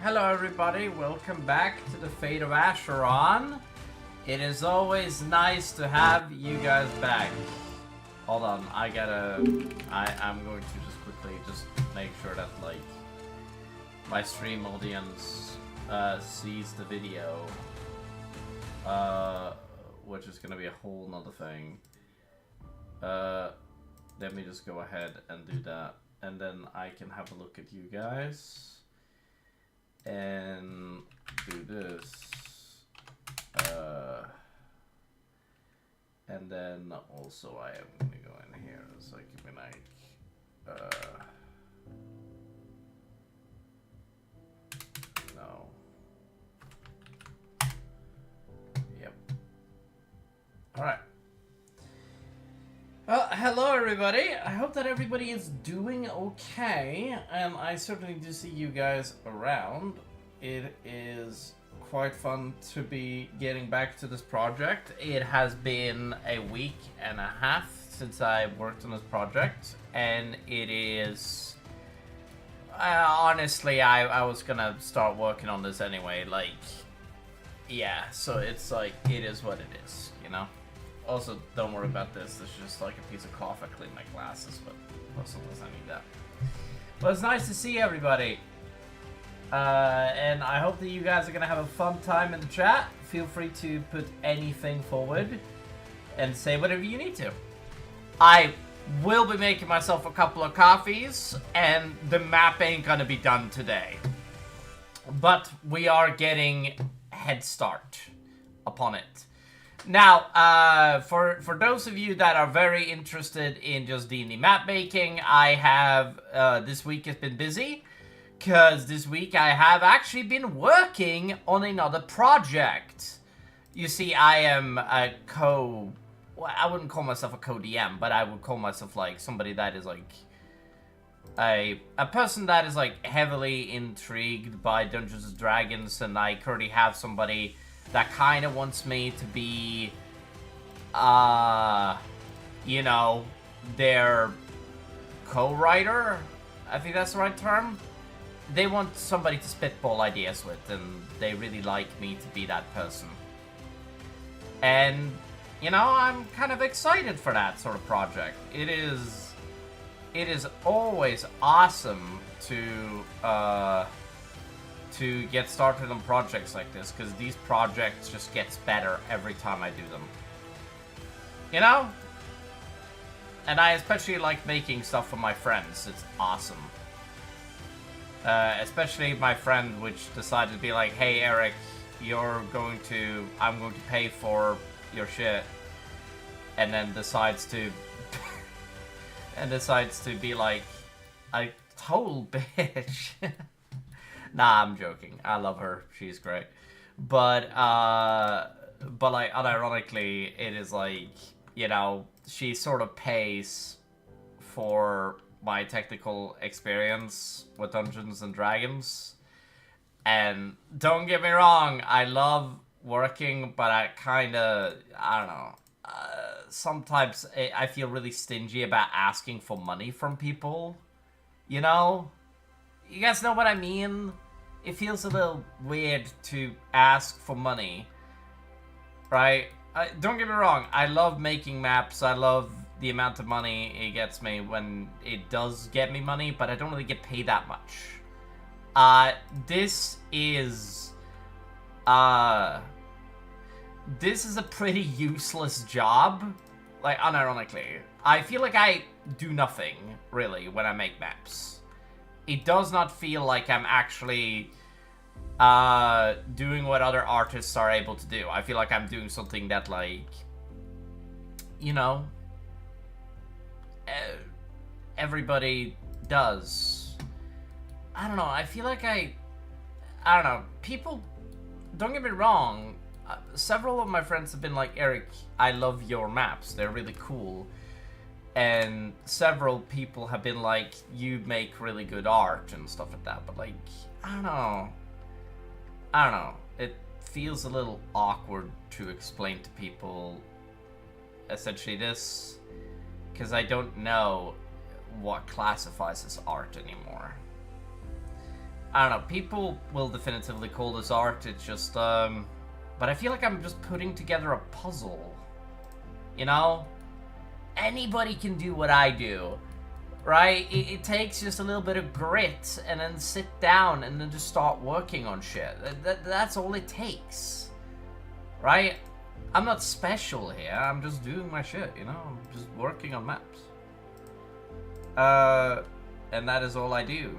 Hello everybody, welcome back to the Fate of Acheron. It is always nice to have you guys back. Hold on, I'm going to just quickly make sure that like my stream audience sees the video. Which is gonna be a whole nother thing. Let me just go ahead and do that, and then I can have a look at you guys. And do this. And then also I am going to go in here so I can be like, no. Yep. Alright. Well, hello everybody. I hope that everybody is doing okay, and I certainly do see you guys around. It is quite fun to be getting back to this project. It has been a week and a half since I worked on this project, and it is... honestly, I was gonna start working on this anyway, like... yeah, so it's like, it is what it is, you know? Also, don't worry about this. This is just like a piece of cough. I clean my glasses, but sometimes I need that. Well, it's nice to see everybody. And I hope that you guys are going to have a fun time in the chat. Feel free to put anything forward and say whatever you need to. I will be making myself a couple of coffees, and the map ain't going to be done today. But we are getting head start upon it. Now, for those of you that are very interested in just D&D map making, I have, this week has been busy, because this week I have actually been working on another project. You see, I am a well, I wouldn't call myself a co-DM, but I would call myself, like, somebody that is, like, a person that is, like, heavily intrigued by Dungeons & Dragons, and I currently have somebody that kind of wants me to be, you know, their co-writer. I think that's the right term. They want somebody to spitball ideas with, and they really like me to be that person. And, you know, I'm kind of excited for that sort of project. It is always awesome to get started on projects like this, because these projects just gets better every time I do them. You know? And I especially like making stuff for my friends. It's awesome. Especially my friend which decided to be like, hey Eric, I'm going to pay for your shit. And then decides to be like a total bitch. Nah, I'm joking. I love her. She's great. But like, unironically, it is like, you know, she sort of pays for my technical experience with Dungeons and Dragons. And don't get me wrong, I love working, but I don't know. Sometimes I feel really stingy about asking for money from people. You know? You guys know what I mean? It feels a little weird to ask for money, right? Don't get me wrong, I love making maps, I love the amount of money it gets me when it does get me money, but I don't really get paid that much. This is a pretty useless job, like, unironically. I feel like I do nothing, really, when I make maps. It does not feel like I'm actually doing what other artists are able to do. I feel like I'm doing something that, like, you know, everybody does. I don't know. I feel like I don't know. People, don't get me wrong. Several of my friends have been like, Eric, I love your maps. They're really cool. And several people have been like, you make really good art and stuff like that. But, like, I don't know. It feels a little awkward to explain to people essentially this, because I don't know what classifies as art anymore. I don't know, people will definitively call this art, it's just, but I feel like I'm just putting together a puzzle, you know? Anybody can do what I do, right? It takes just a little bit of grit, and then sit down, and then just start working on shit. That's all it takes, right? I'm not special here, I'm just doing my shit, you know? I'm just working on maps. And that is all I do.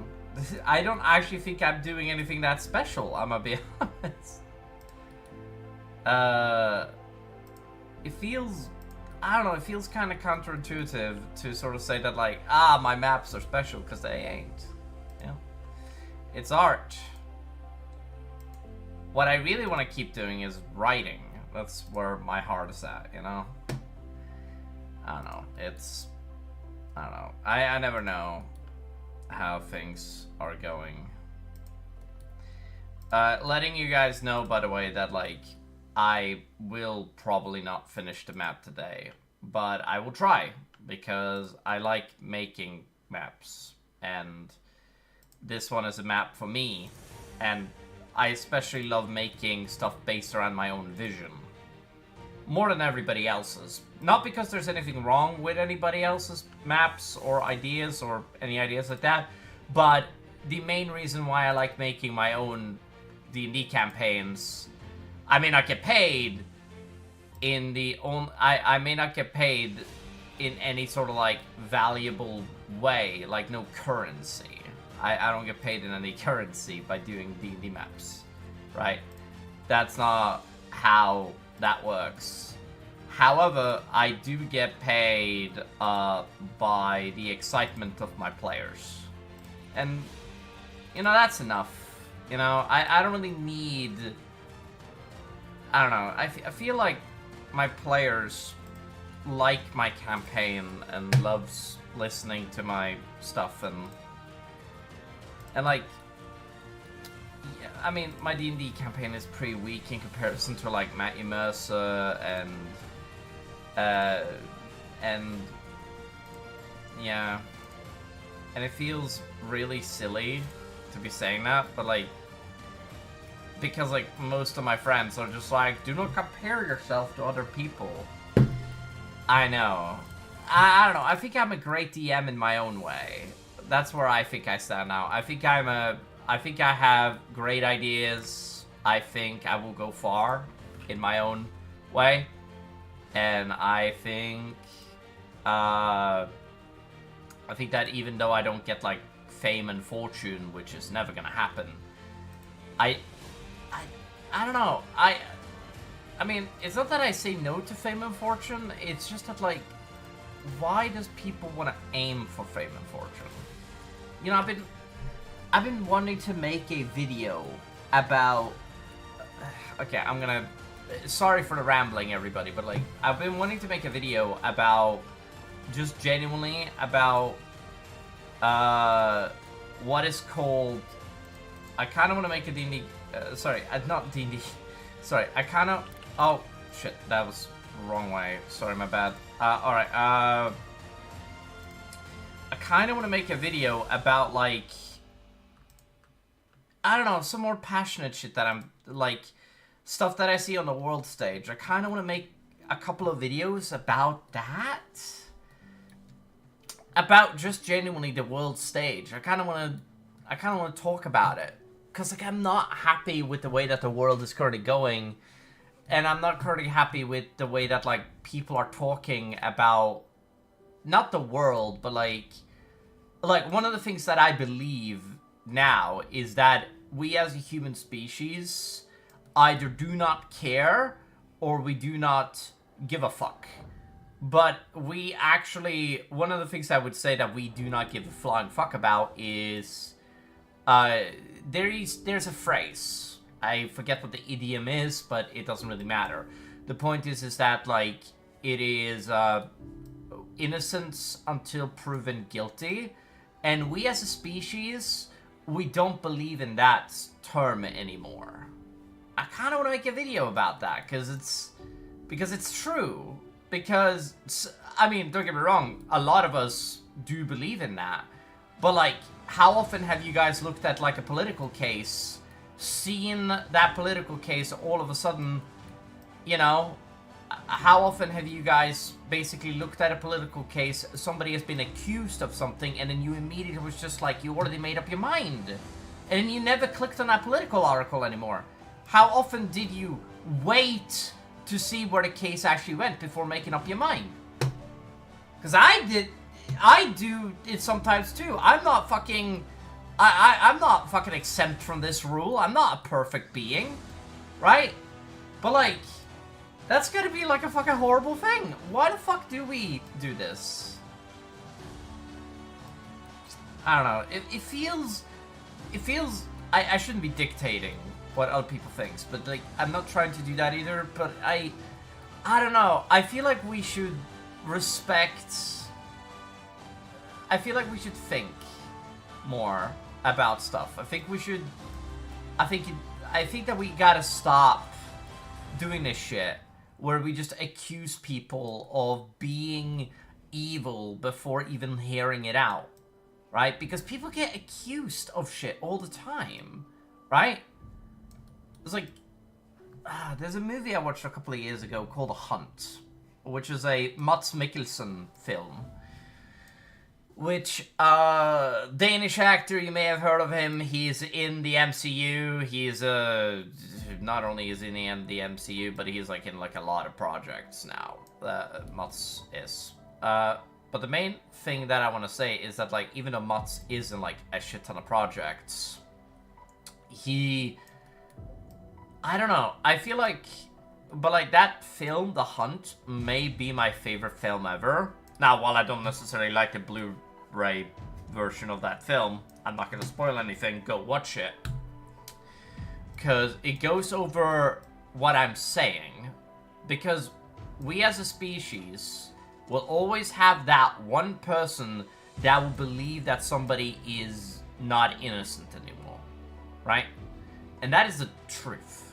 I don't actually think I'm doing anything that special, I'm gonna be honest. It feels, I don't know, it feels kind of counterintuitive to sort of say that, like, my maps are special, because they ain't, you know? It's art. What I really want to keep doing is writing. That's where my heart is at, you know? I don't know, I don't know. I never know how things are going. Letting you guys know, by the way, that, like, I will probably not finish the map today, but I will try, because I like making maps, and this one is a map for me, and I especially love making stuff based around my own vision. More than everybody else's. Not because there's anything wrong with anybody else's maps or ideas or any ideas like that, but the main reason why I like making my own D&D campaigns, I may not get paid in the I may not get paid in any sort of like valuable way, like no currency. I don't get paid in any currency by doing D&D maps, right? That's not how that works. However, I do get paid by the excitement of my players. And, you know, that's enough. You know, I don't really need... I don't know, I feel like my players like my campaign and loves listening to my stuff and like... Yeah, I mean, my D&D campaign is pretty weak in comparison to, like, Matthew Mercer and yeah, and it feels really silly to be saying that, but, like, because, like, most of my friends are just like, do not compare yourself to other people. I know. I don't know, I think I'm a great DM in my own way. That's where I think I stand now. I think I have great ideas. I think I will go far in my own way. And I think that even though I don't get, like, fame and fortune, which is never gonna happen, I don't know. I mean, it's not that I say no to fame and fortune. It's just that, like, why does people want to aim for fame and fortune? You know, I've been wanting to make a video about... Okay, I'm gonna... Sorry for the rambling, everybody, but, like, I've been wanting to make a video about... Just genuinely about... what is called... I kind of want to make a D&D... sorry, not D&D... Sorry, I kind of... Oh, shit, that was the wrong way. Sorry, my bad. Alright, I kind of want to make a video about, like... I don't know, some more passionate shit that I'm, like, stuff that I see on the world stage. I kind of want to make a couple of videos about that. About just genuinely the world stage. I kind of want to talk about it. Because, like, I'm not happy with the way that the world is currently going. And I'm not currently happy with the way that, like, people are talking about, not the world, but, like, one of the things that I believe now is that we as a human species either do not care or we do not give a fuck. But we actually, one of the things I would say that we do not give a flying fuck about is, there's a phrase. I forget what the idiom is, but it doesn't really matter. The point is that, like, it is, innocence until proven guilty. And we as a species, we don't believe in that term anymore. I kind of want to make a video about that, because it's true. Because, I mean, don't get me wrong, a lot of us do believe in that. But, like, how often have you guys looked at, like, a political case, seen that political case all of a sudden, you know, how often have you guys basically looked at a political case, somebody has been accused of something, and then you immediately was just like, you already made up your mind. And then you never clicked on that political article anymore. How often did you wait to see where the case actually went before making up your mind? Because I do it sometimes too. I'm not fucking, I'm not fucking exempt from this rule. I'm not a perfect being, right? But like, that's gonna be like a fucking horrible thing. Why the fuck do we do this? I don't know. It feels, I shouldn't be dictating what other people think, but like, I'm not trying to do that either, but I don't know. I feel like we should respect, I feel like we should think more about stuff. I think we should, I think that we gotta stop doing this shit where we just accuse people of being evil before even hearing it out, right? Because people get accused of shit all the time, right? It's like, there's a movie I watched a couple of years ago called The Hunt, which is a Mats Mikkelsen film, which, Danish actor, you may have heard of him. He's in the MCU. He's, not only is he in the MCU, but he's, like, in, like, a lot of projects now. Mats is. But the main thing that I want to say is that, like, even though Mats is in, like, a shit ton of projects, I don't know. I feel like, but like that film, The Hunt, may be my favorite film ever. Now, while I don't necessarily like the Blu-ray version of that film, I'm not going to spoil anything. Go watch it. Because it goes over what I'm saying. Because we as a species will always have that one person that will believe that somebody is not innocent anymore. Right? And that is the truth.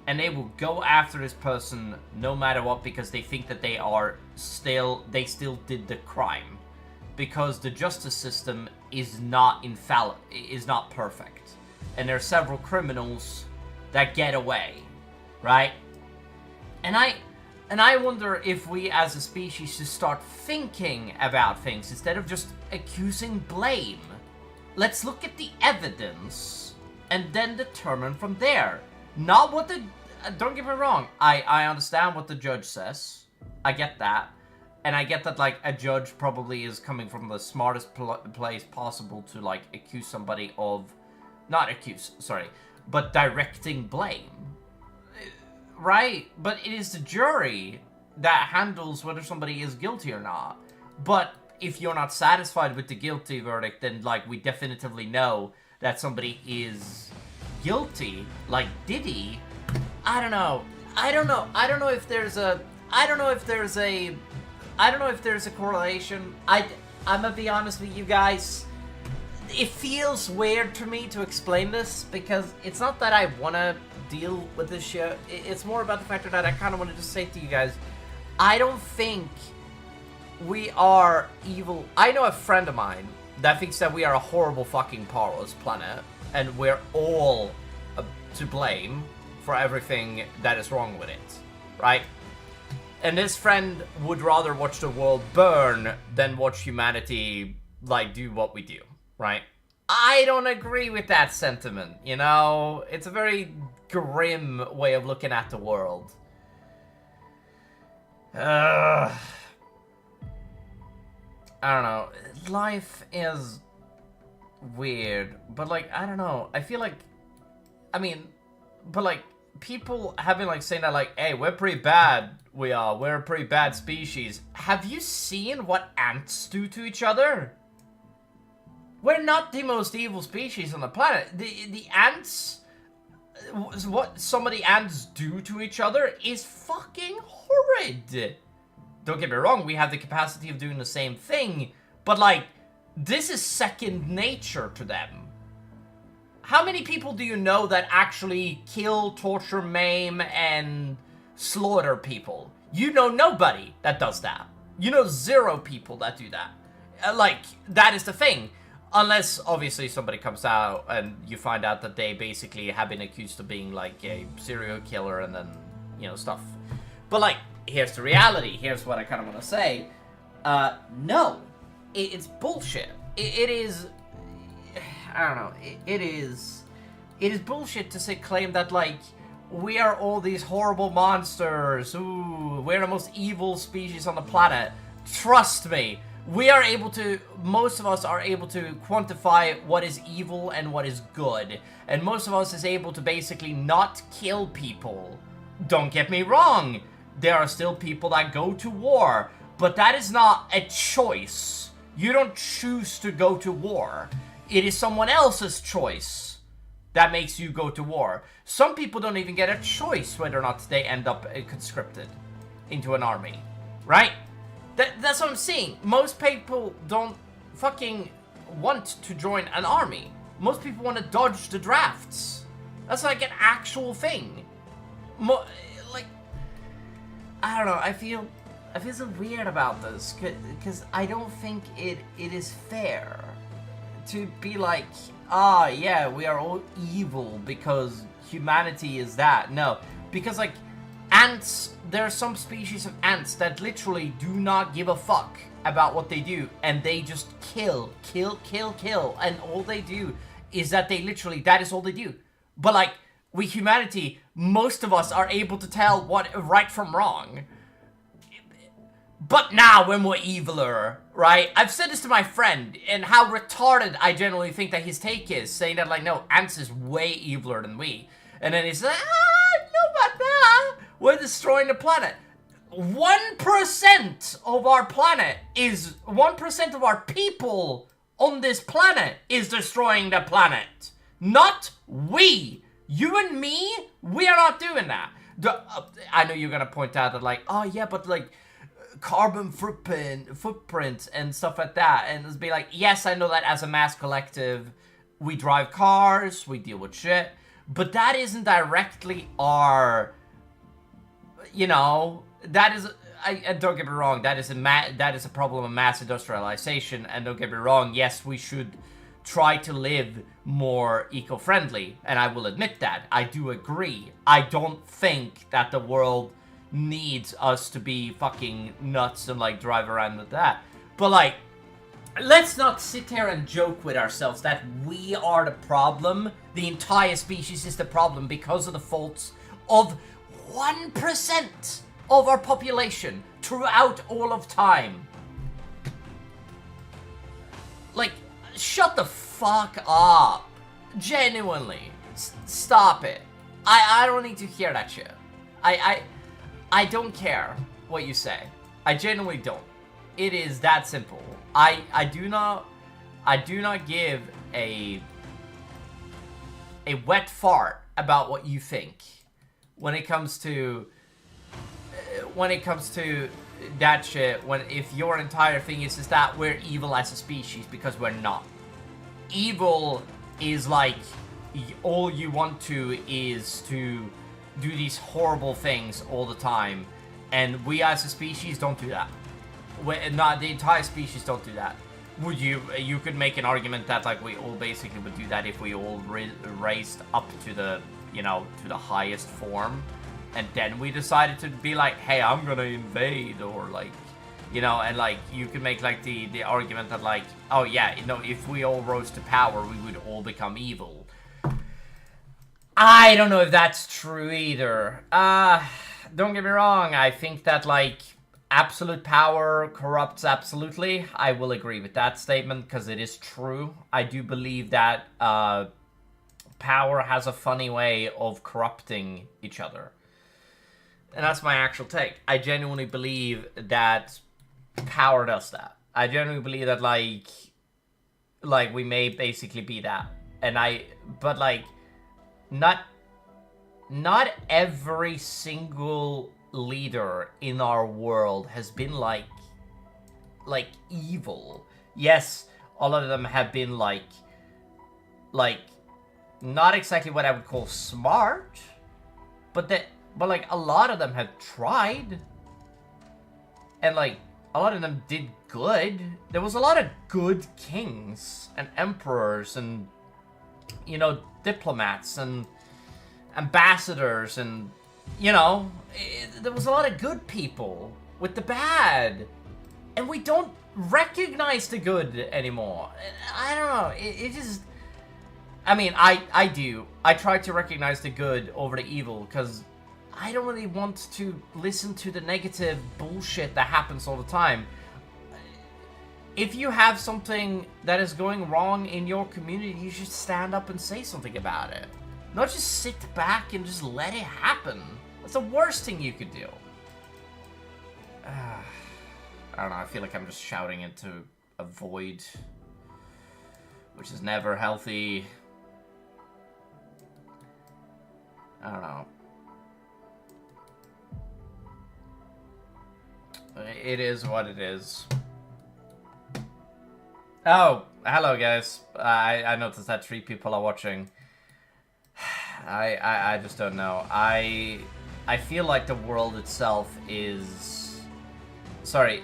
And they will go after this person no matter what because they think that they still did the crime. Because the justice system is not perfect. And there are several criminals that get away, right? And I wonder if we as a species should start thinking about things instead of just accusing blame. Let's look at the evidence and then determine from there. Not what the... Don't get me wrong. I understand what the judge says. I get that. And I get that, like, a judge probably is coming from the smartest place possible to, like, accuse somebody of... Not accuse, sorry. But directing blame. Right? But it is the jury that handles whether somebody is guilty or not. But if you're not satisfied with the guilty verdict, then, like, we definitively know that somebody is... guilty, like Diddy. I don't know if there's a correlation. I'm gonna be honest with you guys. It feels weird to me to explain this because it's not that I want to deal with this shit. It's more about the fact that I kind of want to just say to you guys, I don't think we are evil. I know a friend of mine that thinks that we are a horrible fucking powerless planet and we're all to blame for everything that is wrong with it, right? And this friend would rather watch the world burn than watch humanity, like, do what we do, right? I don't agree with that sentiment, you know? It's a very grim way of looking at the world. I don't know. Life is weird, but, like, I don't know. I feel like, I mean, but, like, people have been, like, saying that, like, hey, we're pretty bad. We're a pretty bad species. Have you seen what ants do to each other? We're not the most evil species on the planet. The ants, what some of the ants do to each other is fucking horrid. Don't get me wrong, we have the capacity of doing the same thing, but, like, this is second nature to them. How many people do you know that actually kill, torture, maim, and slaughter people? You know nobody that does that. You know 0 people that do that. Like, that is the thing. Unless, obviously, somebody comes out and you find out that they basically have been accused of being, like, a serial killer and then, you know, stuff. But, like, here's the reality. Here's what I kind of want to say. No. It's bullshit. It is... I don't know. It is bullshit to claim that, like, we are all these horrible monsters. Ooh, we're the most evil species on the planet. Trust me. We are able to, most of us are able to quantify what is evil and what is good. And most of us is able to basically not kill people. Don't get me wrong. There are still people that go to war. But that is not a choice. You don't choose to go to war. It is someone else's choice that makes you go to war. Some people don't even get a choice whether or not they end up conscripted into an army. Right? That's what I'm saying. Most people don't fucking want to join an army. Most people want to dodge the drafts. That's like an actual thing. Like, I don't know. I feel so weird about this because I don't think it is fair to be like, yeah, we are all evil because humanity is that. No, because like ants, there are some species of ants that literally do not give a fuck about what they do, and they just kill, and all they do is that they literally, that is all they do. But like, we humanity, most of us are able to tell what right from wrong. But now, when we're eviler, right? I've said this to my friend, and how retarded I generally think that his take is, saying that like, no, ants is way eviler than we. And then he's like, no, but nah. We're destroying the planet. 1% of our planet is... 1% of our people on this planet is destroying the planet. Not we. You and me, we are not doing that. I know you're gonna point out that like, oh yeah, but like... carbon footprint and stuff like that. And it's be like, yes, I know that as a mass collective, we drive cars, we deal with shit. But that isn't directly our... You know, that is, and don't get me wrong, that is a problem of mass industrialization, and don't get me wrong, yes, we should try to live more eco-friendly, and I will admit that, I do agree. I don't think that the world needs us to be fucking nuts and, like, drive around with that. But, like, let's not sit here and joke with ourselves that we are the problem, the entire species is the problem because of the faults of 1% of our population throughout all of time. Like, shut the fuck up. Genuinely. Stop it. I don't need to hear that shit. I don't care what you say. I genuinely don't. It is that simple. I do not give a wet fart about what you think. When it comes to that shit, if your entire thing is that we're evil as a species, because we're not. Evil is like, all you want to is to do these horrible things all the time, and we as a species don't do that. Not the entire species don't do that. Would you could make an argument that like we all basically would do that if we all raised up to the, you know, to the highest form, and then we decided to be like, hey, I'm gonna invade, or like, you know, and like you could make like the argument that like, oh yeah, you know, if we all rose to power, we would all become evil. I don't know if that's true either. Don't get me wrong, I think that like absolute power corrupts absolutely. I will agree with that statement because it is true. I do believe that power has a funny way of corrupting each other. And that's my actual take. I genuinely believe that power does that. I genuinely believe that like we may basically be that. And but like not every single leader in our world has been like evil. Yes, all of them have been like not exactly what I would call smart, but like a lot of them have tried, and like a lot of them did good. There was a lot of good kings and emperors and, you know, diplomats and ambassadors and, you know, there was a lot of good people with the bad. And we don't recognize the good anymore. I don't know. It just... I mean, I do. I try to recognize the good over the evil because I don't really want to listen to the negative bullshit that happens all the time. If you have something that is going wrong in your community, you should stand up and say something about it. Not just sit back and just let it happen. That's the worst thing you could do. I don't know, I feel like I'm just shouting into a void, which is never healthy. I don't know. It is what it is. Oh, hello guys. I noticed that 3 people are watching. I just don't know. I feel like the world itself is... Sorry.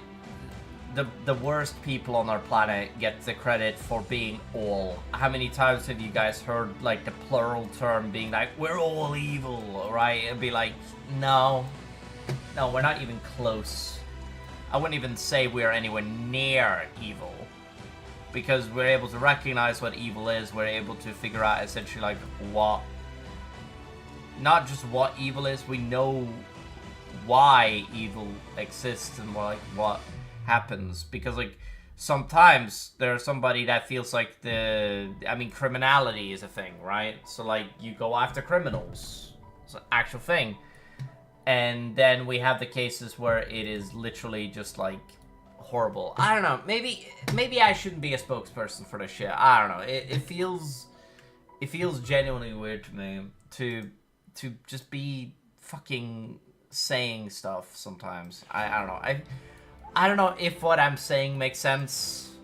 The worst people on our planet get the credit for being all. How many times have you guys heard like the plural term being like, we're all evil, right? It'd be like, no. No, we're not even close. I wouldn't even say we're anywhere near evil. Because we're able to recognize what evil is, we're able to figure out essentially like what... Not just what evil is, we know why evil exists and what happens. Because like sometimes there's somebody that feels like criminality is a thing, right? So like you go after criminals. It's an actual thing. And then we have the cases where it is literally just like horrible. I don't know. Maybe I shouldn't be a spokesperson for this shit. I don't know. It feels genuinely weird to me to just be fucking saying stuff sometimes. I don't know. I don't know if what I'm saying makes sense.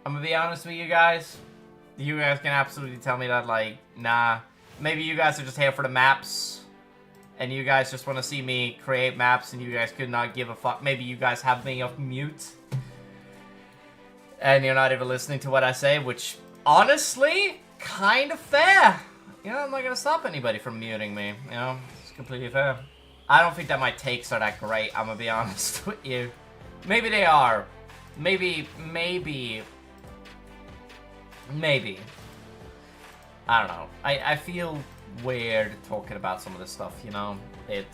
I'm gonna be honest with you guys. You guys can absolutely tell me that, like, nah. Maybe you guys are just here for the maps. And you guys just want to see me create maps and you guys could not give a fuck. Maybe you guys have me off mute. And you're not even listening to what I say, which, honestly, kind of fair. You know, I'm not gonna stop anybody from muting me. You know, it's completely fair. I don't think that my takes are that great, I'm gonna be honest with you. Maybe they are. Maybe. I don't know. I feel weird talking about some of this stuff, you know? It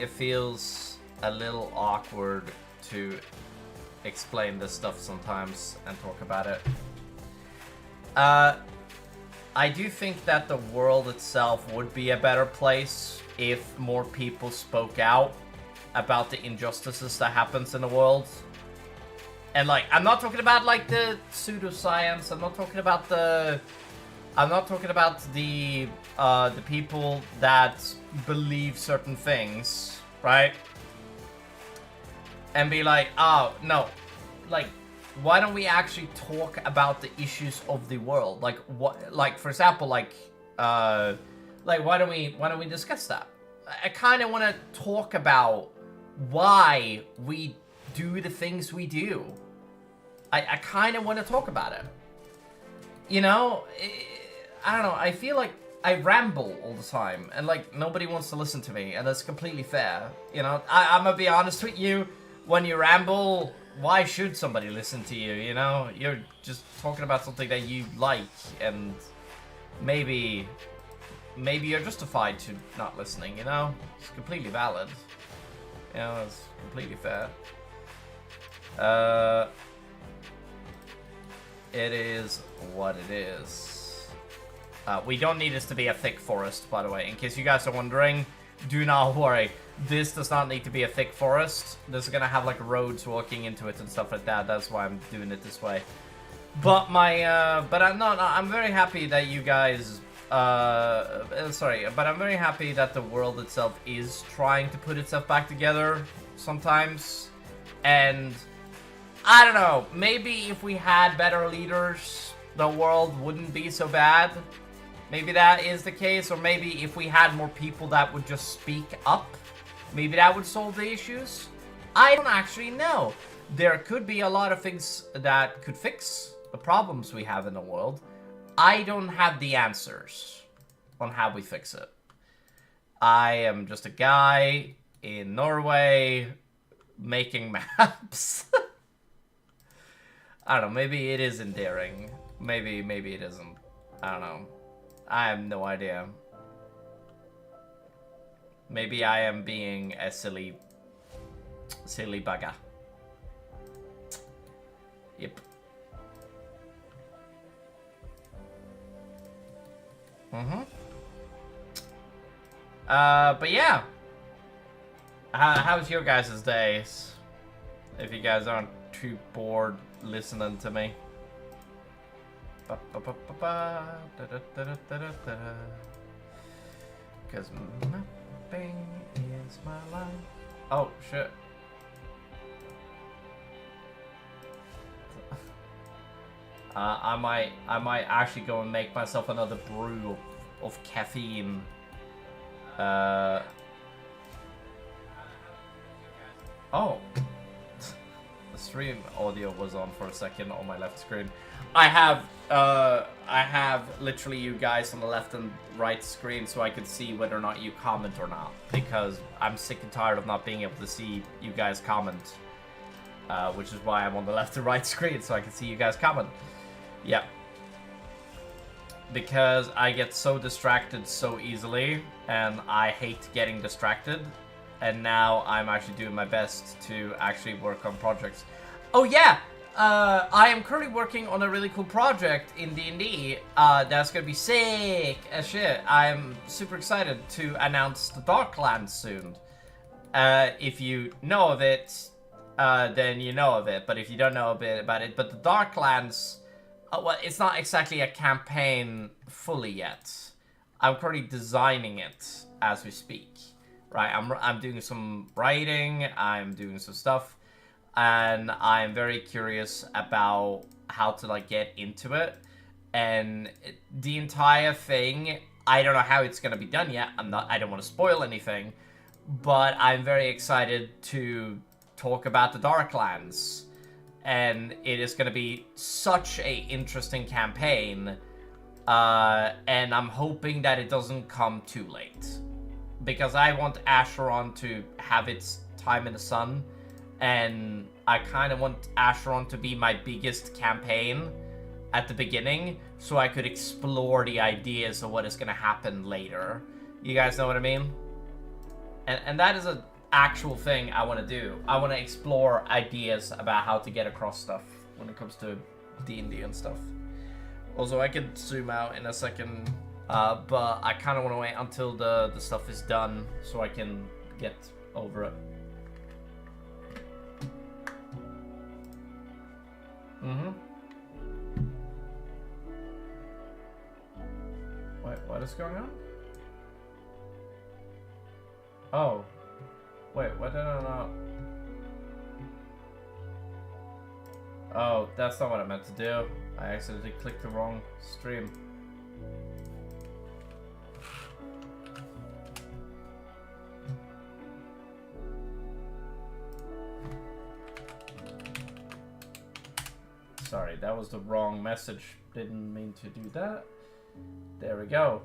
feels a little awkward to explain this stuff sometimes and talk about it. I do think that the world itself would be a better place if more people spoke out about the injustices that happens in the world. And like, I'm not talking about like the pseudoscience. I'm not talking about the people that believe certain things, right? And be like, oh no, like, why don't we actually talk about the issues of the world? Like what? Like for example, like why don't we discuss that? I kind of want to talk about why we do the things we do. I kind of want to talk about it. You know, I don't know. I feel like I ramble all the time, and like nobody wants to listen to me, and that's completely fair. You know, I'm gonna be honest with you. When you ramble, why should somebody listen to you? You know, you're just talking about something that you like, and maybe you're justified to not listening. You know, it's completely valid. You know, it's completely fair. It is what it is. We don't need this to be a thick forest, by the way. In case you guys are wondering, do not worry. This does not need to be a thick forest. This is gonna have like roads walking into it and stuff like that. That's why I'm doing it this way. But I'm very happy that you guys. But I'm very happy that the world itself is trying to put itself back together sometimes, and. I don't know, maybe if we had better leaders, the world wouldn't be so bad. Maybe that is the case, or maybe if we had more people that would just speak up, maybe that would solve the issues. I don't actually know. There could be a lot of things that could fix the problems we have in the world. I don't have the answers on how we fix it. I am just a guy in Norway making maps. I don't know, maybe it is endearing. Maybe it isn't. I don't know. I have no idea. Maybe I am being a silly bugger. Yep. But yeah. How's your guys' days? If you guys aren't too bored listening to me. Because mapping is my life. Oh, shit. I might actually go and make myself another brew of caffeine. Oh. The stream audio was on for a second on my left screen. I have literally you guys on the left and right screen so I could see whether or not you comment or not. Because I'm sick and tired of not being able to see you guys comment. Which is why I'm on the left and right screen so I can see you guys comment. Yeah. Because I get so distracted so easily, and I hate getting distracted. And now I'm actually doing my best to actually work on projects. Oh yeah! I am currently working on a really cool project in D&D that's gonna be sick as shit. I'm super excited to announce the Darklands soon. If you know of it, then you know of it. But if you don't know a bit about it, but the Darklands, well, it's not exactly a campaign fully yet. I'm currently designing it as we speak. Right, I'm doing some writing, I'm doing some stuff, and I'm very curious about how to like get into it. And the entire thing, I don't know how it's gonna be done yet. I don't want to spoil anything, but I'm very excited to talk about the Darklands. And it is gonna be such a interesting campaign, and I'm hoping that it doesn't come too late. Because I want Acheron to have its time in the sun, and I kind of want Acheron to be my biggest campaign at the beginning, so I could explore the ideas of what is going to happen later. You guys know what I mean? And that is an actual thing I want to do. I want to explore ideas about how to get across stuff when it comes to D&D and stuff. Also, I can zoom out in a second. But I kind of want to wait until the stuff is done so I can get over it. Wait, what is going on? Oh. Wait, what did I not... Oh, that's not what I meant to do. I accidentally clicked the wrong stream. Sorry, that was the wrong message. Didn't mean to do that. There we go.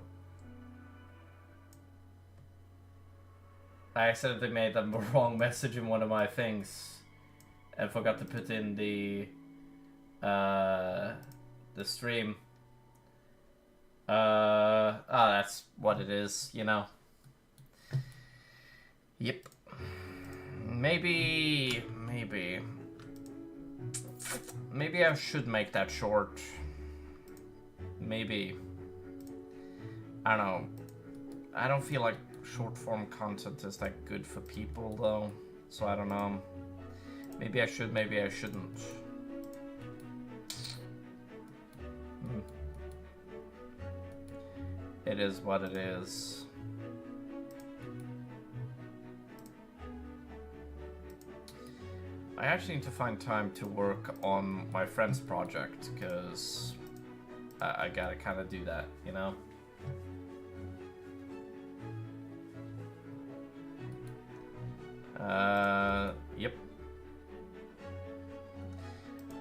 I accidentally made the wrong message in one of my things and forgot to put in the stream. That's what it is, you know. Yep. Maybe I should make that short. Maybe. I don't know. I don't feel like short form content is that good for people though. So I don't know. Maybe I should, maybe I shouldn't. It is what it is. I actually need to find time to work on my friend's project, because I gotta kind of do that, you know? Yep.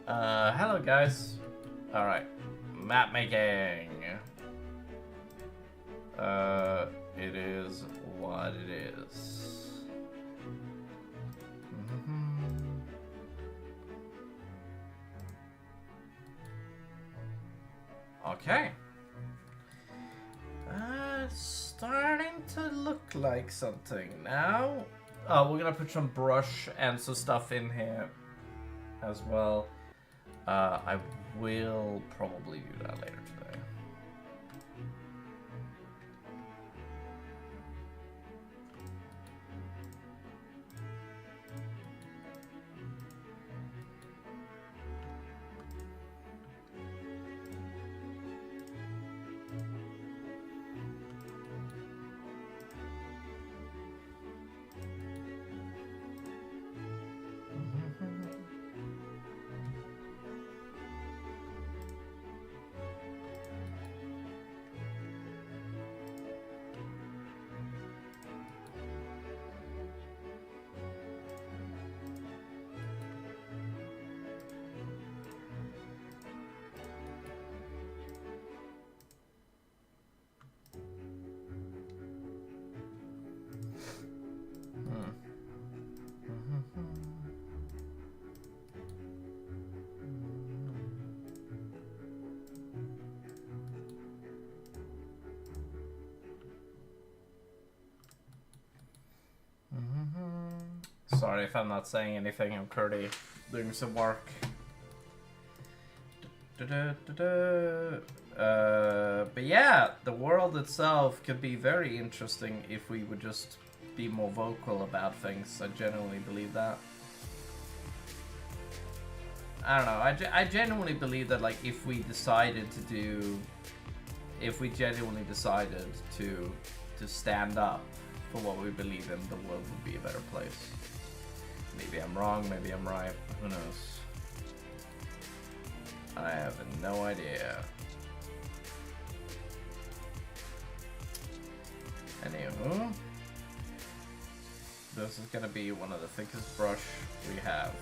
Hello guys. Alright. Map making. It is what it is. Okay. Starting to look like something now. Oh, we're gonna put some brush and some stuff in here as well. I will probably do that later today. Sorry if I'm not saying anything, I'm currently doing some work. But yeah, the world itself could be very interesting if we would just be more vocal about things. I genuinely believe that. I don't know, I genuinely believe that, like, if we decided to do... If we genuinely decided to stand up for what we believe in, the world would be a better place. Maybe I'm wrong, maybe I'm right, who knows? I have no idea. Anywho, this is gonna be one of the thickest brush we have.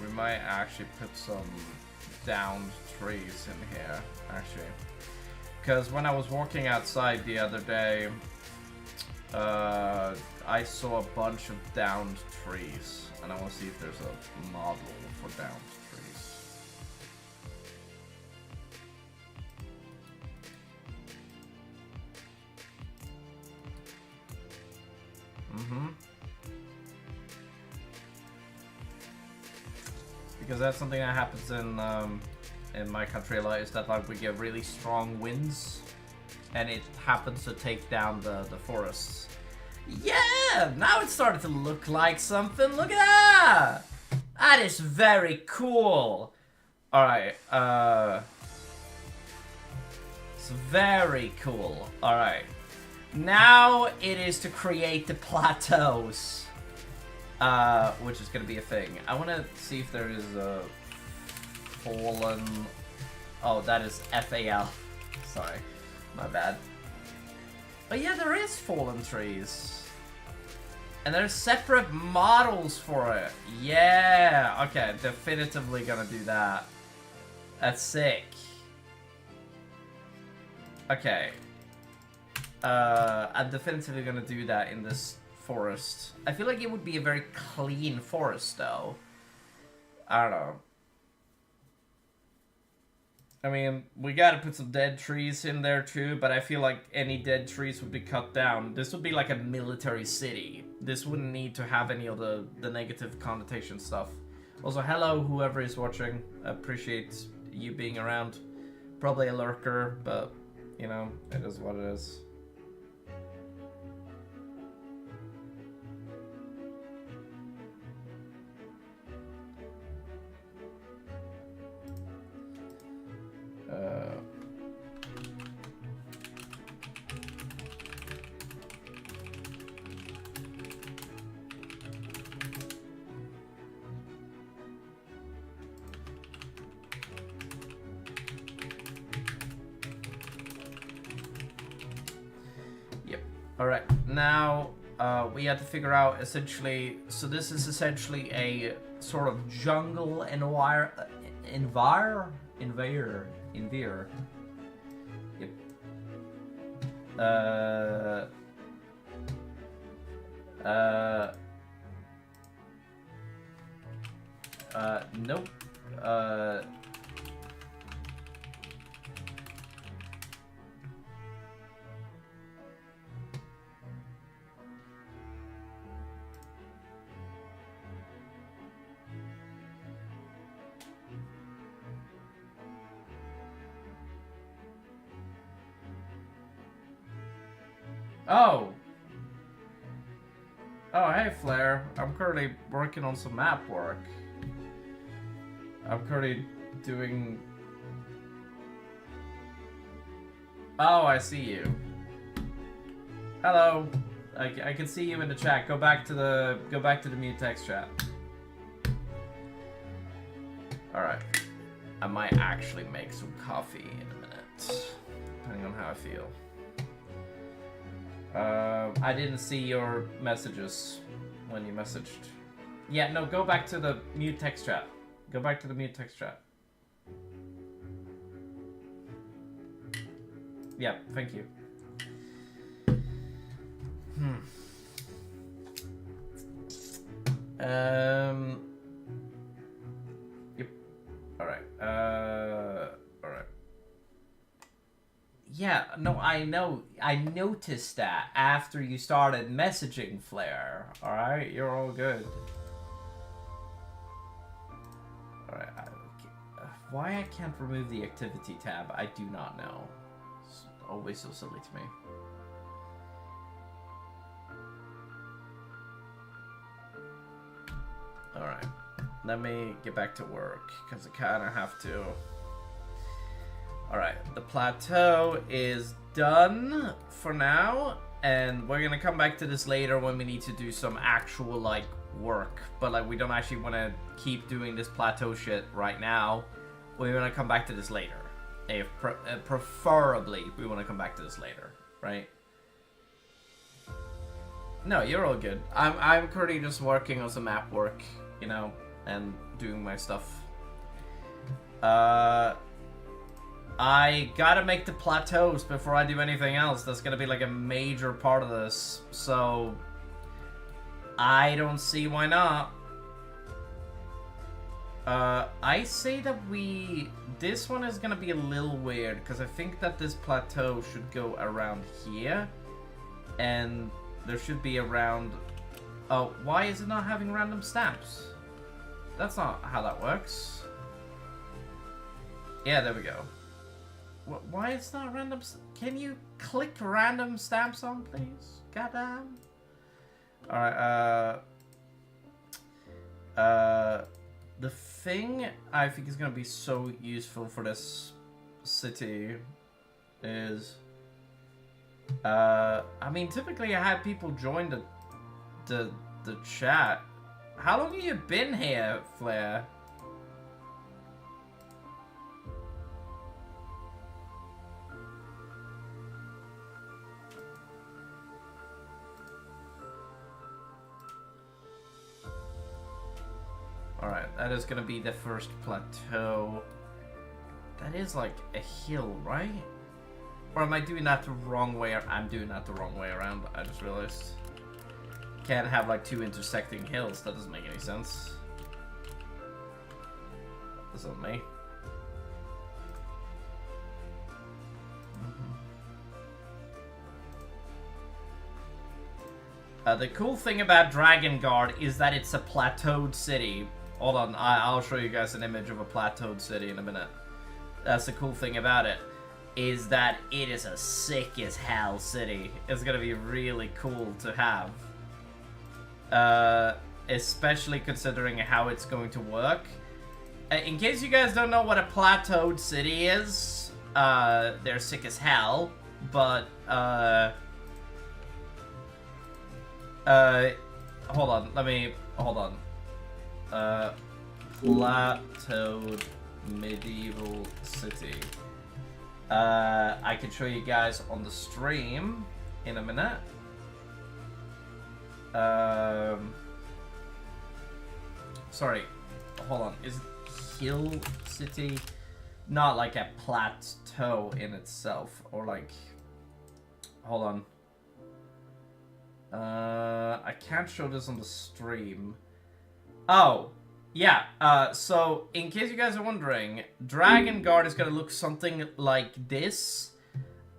We might actually put some downed trees in here, actually. Because when I was walking outside the other day, I saw a bunch of downed trees. And I want to see if there's a model for downed trees. Because that's something that happens in my country a lot, is that, like, we get really strong winds and it happens to take down the forests. Yeah, now it's starting to look like something. Look at that. That is very cool. All right. It's very cool. All right. Now it is to create the plateaus, which is going to be a thing. I want to see if there is a fallen... Oh, that is FAL. Sorry. My bad. But yeah, there is fallen trees. And there's separate models for it. Yeah. Okay, definitively gonna do that. That's sick. Okay. I'm definitively gonna do that in this forest. I feel like it would be a very clean forest, though. I don't know. I mean, we gotta put some dead trees in there too, but I feel like any dead trees would be cut down. This would be like a military city. This wouldn't need to have any of the negative connotation stuff. Also, hello, whoever is watching. I appreciate you being around. Probably a lurker, but, you know, it is what it is. Alright, now we had to figure out essentially, so this is essentially a sort of jungle envir. Yep. Nope. Oh! Oh, hey, Flair. I'm currently working on some map work. I'm currently doing... Oh, I see you. Hello. I can see you in the chat. Go back to the mute text chat. Alright. I might actually make some coffee in a minute. Depending on how I feel. I didn't see your messages when you messaged. Yeah, no, go back to the mute text chat. Go back to the mute text chat. Yeah, thank you. Yep. Alright. Alright. Yeah, no, I know. I noticed that after you started messaging Flair. Alright, you're all good. Alright, why I can't remove the activity tab, I do not know. It's always so silly to me. Alright, let me get back to work, because I kind of have to. Alright, the plateau is done for now, and we're gonna come back to this later when we need to do some actual, like, work. But, like, we don't actually want to keep doing this plateau shit right now. We're gonna come back to this later. Preferably, we want to come back to this later, right? No, you're all good. I'm currently just working on some map work, you know, and doing my stuff. I gotta make the plateaus before I do anything else. That's gonna be like a major part of this. So, I don't see why not. I say that this one is gonna be a little weird, because I think that this plateau should go around here. And there should be around... Oh, why is it not having random stamps? That's not how that works. Yeah, there we go. Why is not random? Can you click random stamps on, please? Goddamn. Alright, the thing I think is gonna be so useful for this city is, I mean, typically I have people join the chat. How long have you been here, Flair? Alright, that is gonna be the first plateau. That is like a hill, right? Or am I doing that the wrong way? I'm doing that the wrong way around, I just realized. Can't have like two intersecting hills, that doesn't make any sense. That's not me. The cool thing about Dragonguard is that it's a plateaued city. Hold on, I'll show you guys an image of a plateaued city in a minute. That's the cool thing about it, is that it is a sick as hell city. It's gonna be really cool to have. Especially considering how it's going to work. In case you guys don't know what a plateaued city is, they're sick as hell, but, hold on, hold on. Plateaued medieval city. I can show you guys on the stream in a minute. Sorry, hold on. Is it Hill City? Not like a plateau in itself, or like... Hold on. I can't show this on the stream. Oh, yeah. So, in case you guys are wondering, Dragonguard is gonna look something like this.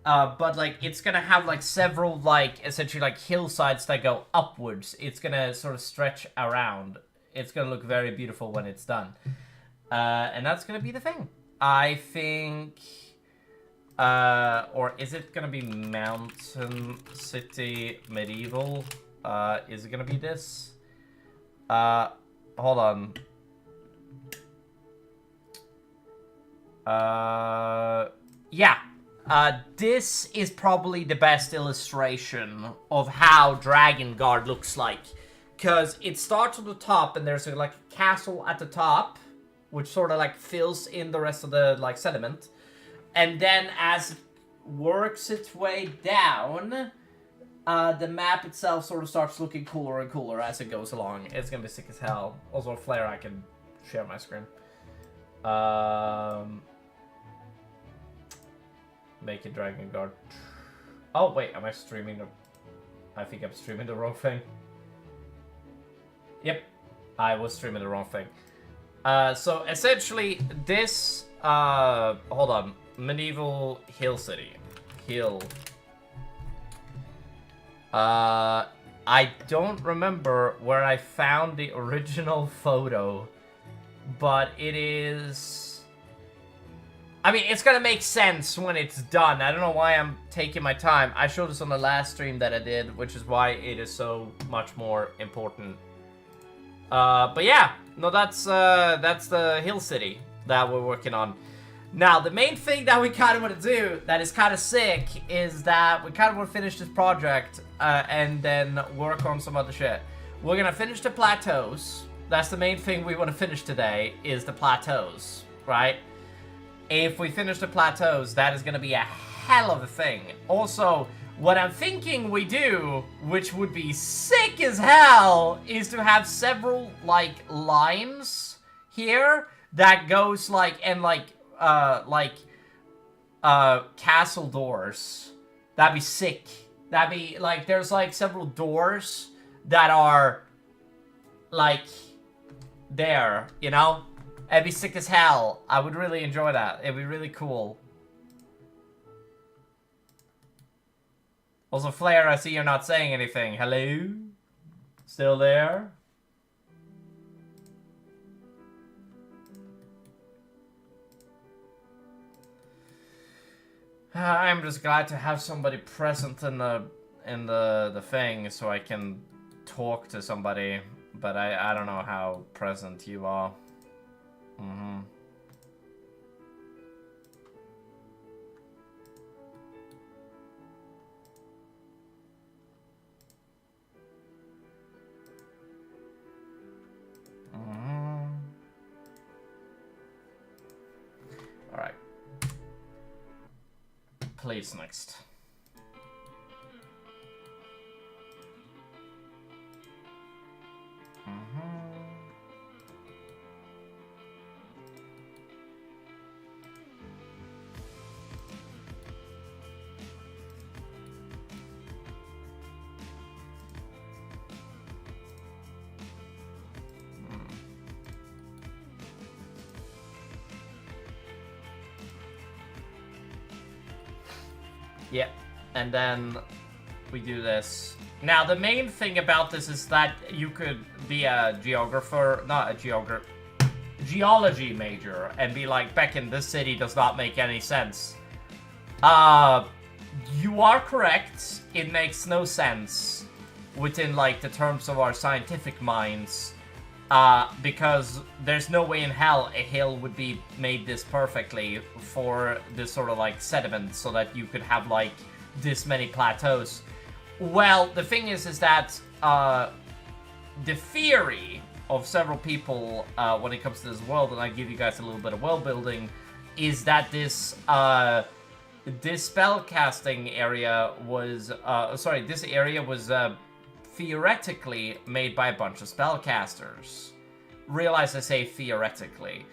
But, like, it's gonna have, like, several, like, essentially, like, hillsides that go upwards. It's gonna sort of stretch around. It's gonna look very beautiful when it's done. And that's gonna be the thing. I think... or is it gonna be Mountain City Medieval? Is it gonna be this? Hold on. Yeah. This is probably the best illustration of how Dragonguard looks like. Because it starts at the top and there's like a castle at the top, which sort of like fills in the rest of the like sediment. And then as it works its way down, the map itself sort of starts looking cooler and cooler as it goes along. It's gonna be sick as hell. Also, Flare, I can share my screen. Make it Dragonguard. Oh, wait, am I streaming the... I think I'm streaming the wrong thing. Yep, I was streaming the wrong thing. So, essentially, this... hold on. Medieval Hill City. Hill. I don't remember where I found the original photo, but it is... I mean, it's gonna make sense when it's done. I don't know why I'm taking my time. I showed this on the last stream that I did, which is why it is so much more important. But yeah, no, that's the Hill City that we're working on. Now, the main thing that we kind of want to do that is kind of sick is that we kind of want to finish this project and then work on some other shit. We're gonna finish the plateaus. That's the main thing we want to finish today, is the plateaus, right? If we finish the plateaus, that is gonna be a hell of a thing. Also, what I'm thinking we do, which would be sick as hell, is to have several, like, lines here that goes, like, and, like, castle doors. That'd be sick. That'd be, like, there's, like, several doors that are, like, there, you know? It'd be sick as hell. I would really enjoy that. It'd be really cool. Also, Flare, I see you're not saying anything. Hello? Still there? I'm just glad to have somebody present in the thing so I can talk to somebody, but I don't know how present you are. Mm-hmm. Alright. Please, next. Yep, and then we do this. Now, the main thing about this is that you could be a geographer, not a geology major, and be like, Becken, this city does not make any sense. You are correct. It makes no sense within, like, the terms of our scientific minds. Because there's no way in hell a hill would be made this perfectly for this sort of like sediment so that you could have like this many plateaus. Well, the thing is that the theory of several people when it comes to this world, and I give you guys a little bit of world building, is that this spellcasting area was this area was theoretically made by a bunch of spellcasters. Realize I say theoretically.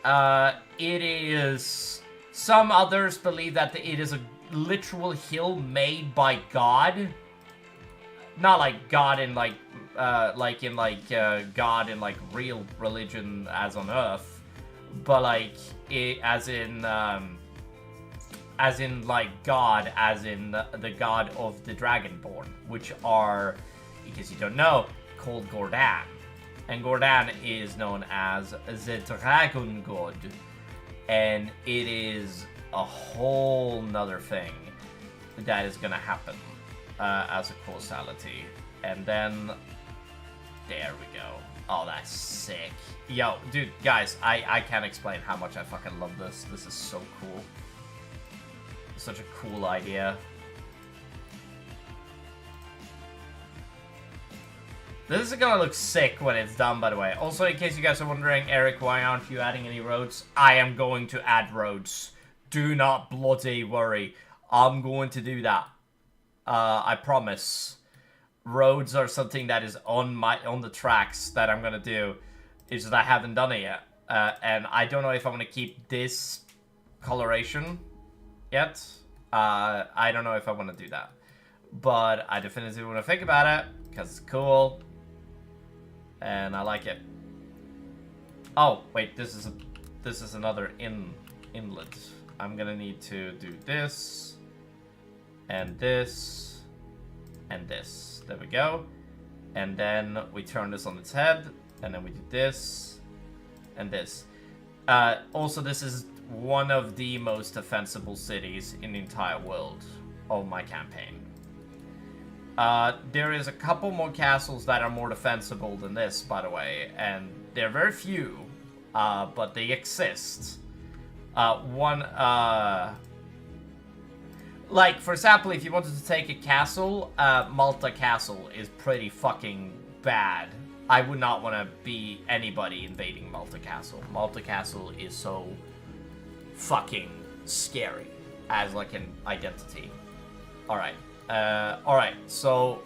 It is... Some others believe that it is a literal hill made by God. Not like God in like God in like real religion as on Earth, but like as in like God, as in the god of the Dragonborn, which are, in case you don't know, called Gordon. And Gordon is known as the Dragonguard. And it is a whole nother thing that is gonna happen as a causality. And then, there we go. Oh, that's sick. Yo, dude, guys, I can't explain how much I fucking love this. This is so cool. Such a cool idea. This is gonna look sick when it's done, by the way. Also, in case you guys are wondering, Eric, why aren't you adding any roads? I am going to add roads. Do not bloody worry. I'm going to do that. I promise. Roads are something that is on the tracks that I'm gonna do. It's just I haven't done it yet. And I don't know if I'm gonna keep this coloration yet. I don't know if I want to do that. But I definitively want to think about it, because it's cool. And I like it. Oh, wait, this is another inlet. I'm gonna need to do this, and this, and this. There we go. And then we turn this on its head, and then we do this, and this. Also, this is one of the most defensible cities in the entire world of my campaign. There is a couple more castles that are more defensible than this, by the way, and they're very few, but they exist. Like, for example, if you wanted to take a castle, Malta Castle is pretty fucking bad. I would not want to be anybody invading Malta Castle. Malta Castle is so fucking scary as, like, an identity. Alright. Alright, so...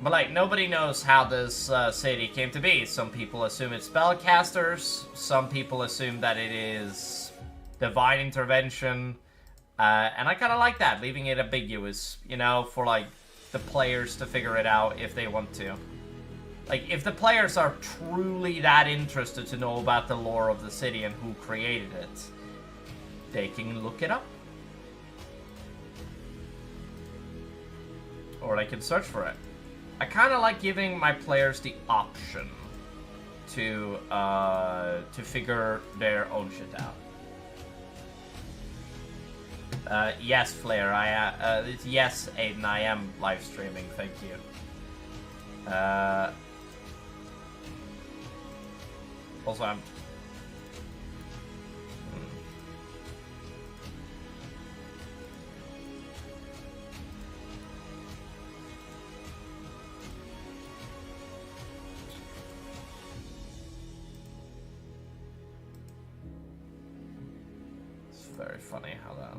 But, like, nobody knows how this city came to be. Some people assume it's spellcasters. Some people assume that it is divine intervention. And I kind of like that, leaving it ambiguous, you know, for, like, the players to figure it out if they want to. Like, if the players are truly that interested to know about the lore of the city and who created it, they can look it up. Or they can search for it. I kind of like giving my players the option to figure their own shit out. Yes, Flair, yes, Aiden, I am live streaming, thank you. Also, I'm... It's very funny how that...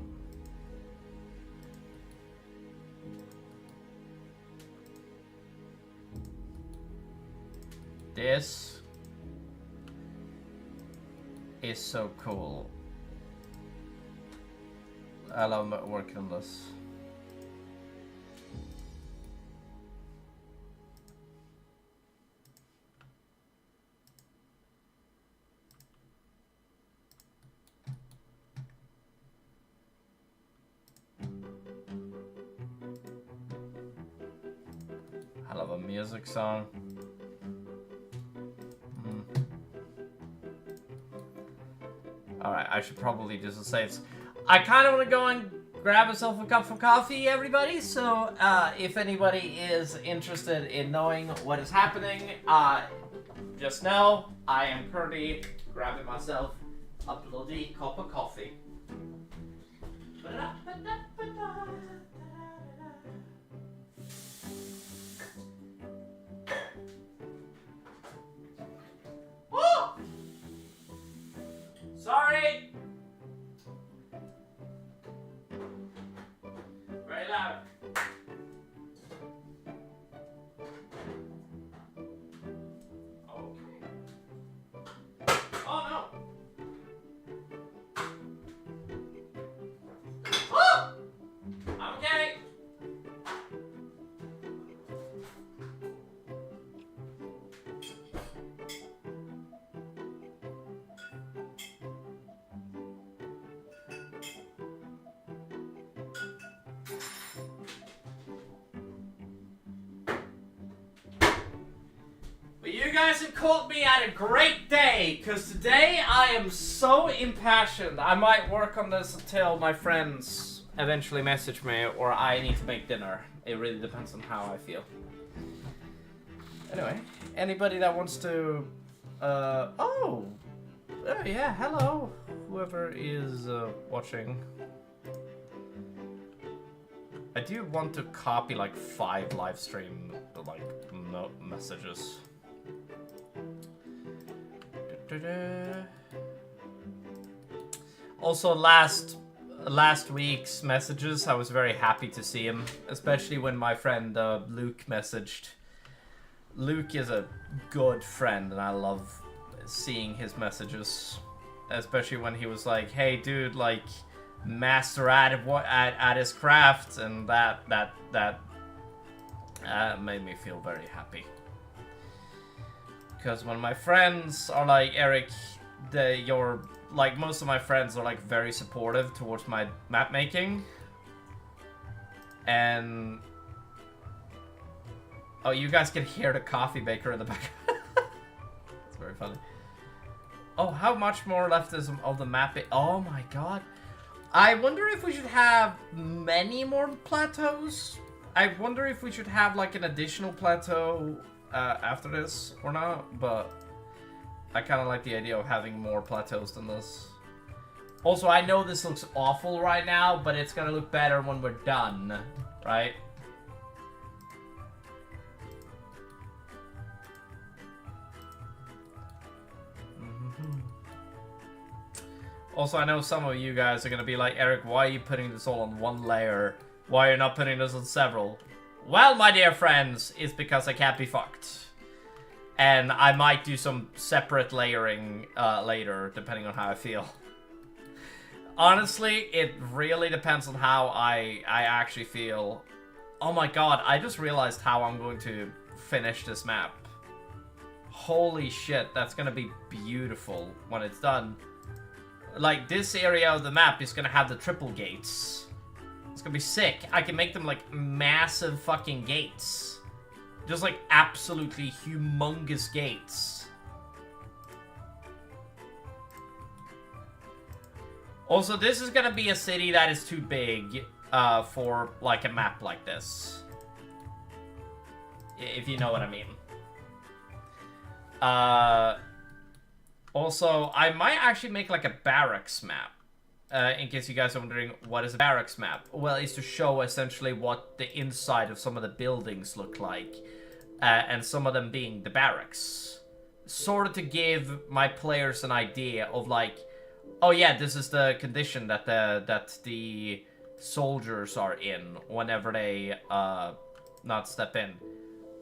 This is so cool. I love working on this. I love a music song. Alright, I should probably just say it's... I kind of want to go and grab myself a cup of coffee, everybody, so if anybody is interested in knowing what is happening, just know I am currently grabbing myself a bloody cup of coffee. Sorry! You guys have caught me at a great day, because today I am so impassioned. I might work on this until my friends eventually message me, or I need to make dinner. It really depends on how I feel. Anyway, anybody that wants to... oh, yeah, hello, whoever is watching. I do want to copy like 5 live stream like messages. Also, last week's messages, I was very happy to see him, especially when my friend Luke messaged. Luke is a good friend, and I love seeing his messages, especially when he was like, "Hey, dude, like, master at his craft," and that made me feel very happy. Because when my friends are like, Eric, like, most of my friends are like very supportive towards my map making, and oh, you guys can hear the coffee maker in the back. It's very funny. Oh, how much more left is of the map? Oh my god. I wonder if we should have many more plateaus. I wonder if we should have like an additional plateau after this or not, but I kind of like the idea of having more plateaus than this. Also, I know this looks awful right now, but it's gonna look better when we're done, right? Also, I know some of you guys are gonna be like, Eric, why are you putting this all on one layer? Why are you not putting this on several? Well, my dear friends, it's because I can't be fucked. And I might do some separate layering later, depending on how I feel. Honestly, it really depends on how I actually feel. Oh my god, I just realized how I'm going to finish this map. Holy shit, that's gonna be beautiful when it's done. Like, this area of the map is gonna have the triple gates. It's gonna be sick. I can make them, like, massive fucking gates. Just, like, absolutely humongous gates. Also, this is gonna be a city that is too big for, like, a map like this. If you know what I mean. Also, I might actually make like a barracks map. In case you guys are wondering, what is a barracks map? Well, it's to show essentially what the inside of some of the buildings look like. And some of them being the barracks. Sort of to give my players an idea of like, oh yeah, this is the condition that the soldiers are in whenever they not step in.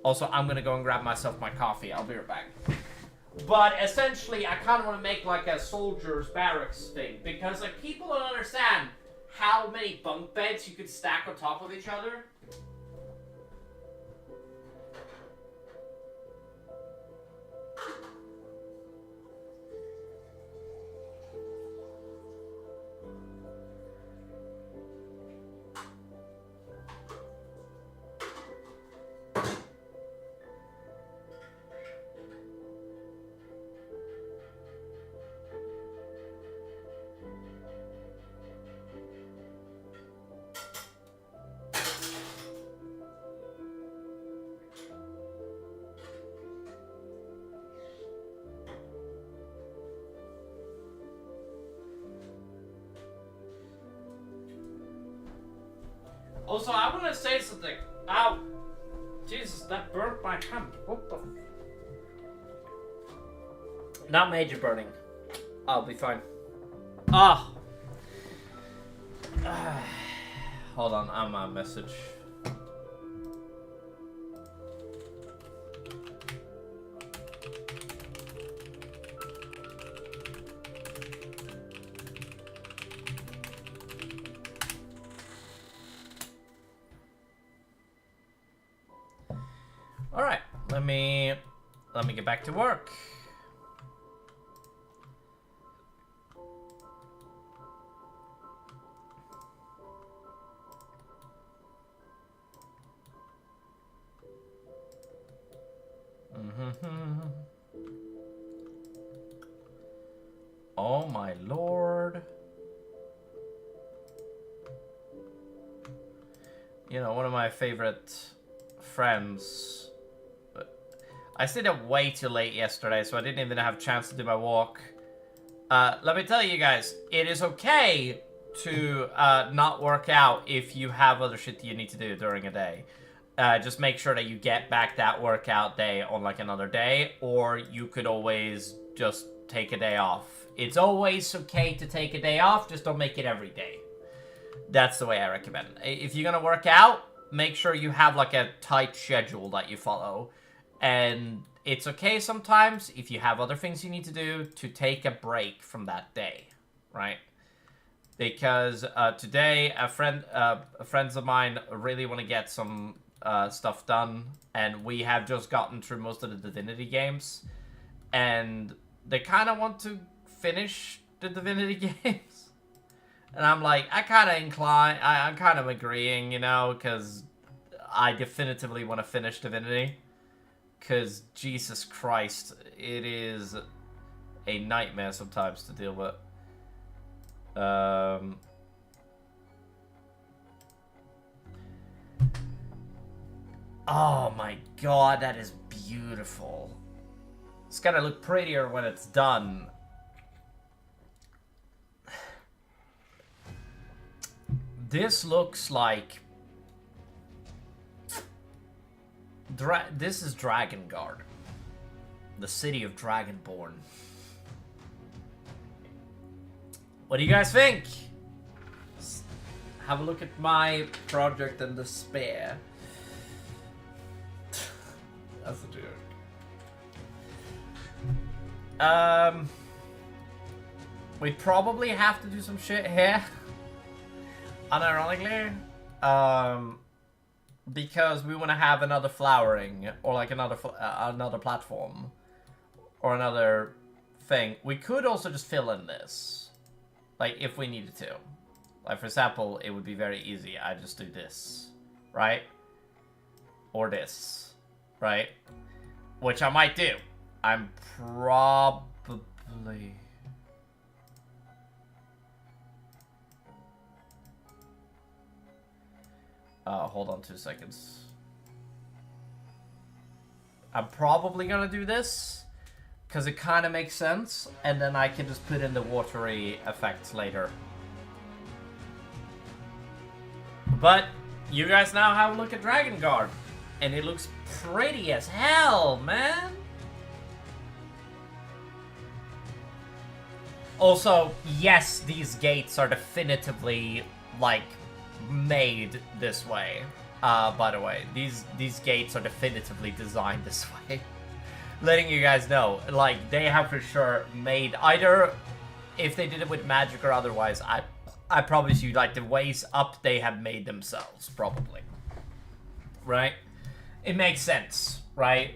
Also, I'm gonna go and grab myself my coffee. I'll be right back. But essentially, I kind of want to make like a soldier's barracks thing, because like people don't understand how many bunk beds you could stack on top of each other. Also, I want to say something. Ow! Jesus, that burnt my hand. What the? Not major burning. I'll be fine. Ah! Hold on, I'm on a message. Alright, let me get back to work. Oh my lord. You know, one of my favorite friends. I stayed up way too late yesterday, so I didn't even have a chance to do my walk. Let me tell you guys, it is okay to not work out if you have other shit you need to do during a day. Just make sure that you get back that workout day on like another day, or you could always just take a day off. It's always okay to take a day off, just don't make it every day. That's the way I recommend. If you're gonna work out, make sure you have like a tight schedule that you follow. And it's okay sometimes, if you have other things you need to do, to take a break from that day, right? Because today, friends of mine really want to get some stuff done, and we have just gotten through most of the Divinity games, and they kind of want to finish the Divinity games. And I'm like, I'm kind of agreeing, you know, because I definitively want to finish Divinity. Because, Jesus Christ, it is a nightmare sometimes to deal with. Oh my god, that is beautiful. It's gonna look prettier when it's done. This looks like... this is Dragonguard. The city of Dragonborn. What do you guys think? Have a look at my project and despair. That's a joke. We probably have to do some shit here. Unironically. Because we want to have another flowering, or like another platform, or another thing. We could also just fill in this, like if we needed to. Like for example, it would be very easy. I just do this, right? Or this, right? Which I might do. I'm probably... hold on 2 seconds. I'm probably gonna do this, because it kind of makes sense, and then I can just put in the watery effects later. But, you guys now have a look at Dragonguard, and it looks pretty as hell, man! Also, yes, these gates are definitively, like, made this way. By the way, these gates are definitively designed this way. Letting you guys know, like, they have for sure made, either if they did it with magic or otherwise, I promise you, like, the ways up they have made themselves, probably. Right? It makes sense, right?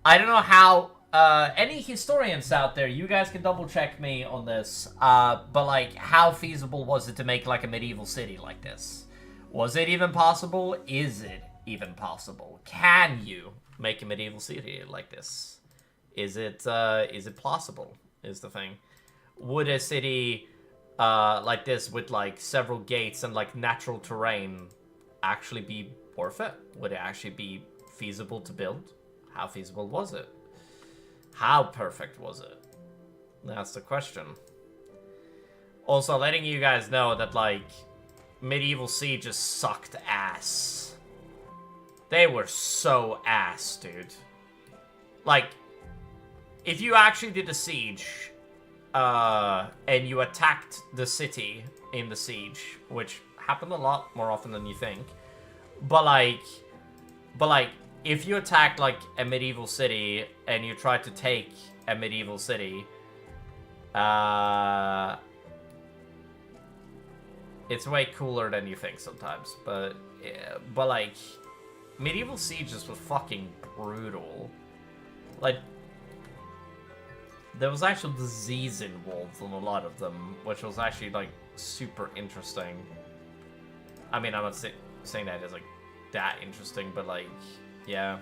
I don't know how, any historians out there, you guys can double check me on this, but like, how feasible was it to make like a medieval city like this? Was it even possible? Is it even possible? Can you make a medieval city like this? Is it plausible, is the thing. Would a city, like this with like several gates and like natural terrain actually be worth it? Would it actually be feasible to build? How feasible was it? How perfect was it? That's the question. Also, letting you guys know that, like, Medieval Siege just sucked ass. They were so ass, dude. Like, if you actually did a siege, and you attacked the city in the siege, which happened a lot more often than you think, but like, if you attacked, like, a medieval city, and you tried to take a medieval city, it's way cooler than you think sometimes, but like, medieval sieges was fucking brutal. Like, there was actual disease involved in a lot of them, which was actually, like, super interesting. I mean, I'm not saying that as, like, that interesting, but, like, yeah.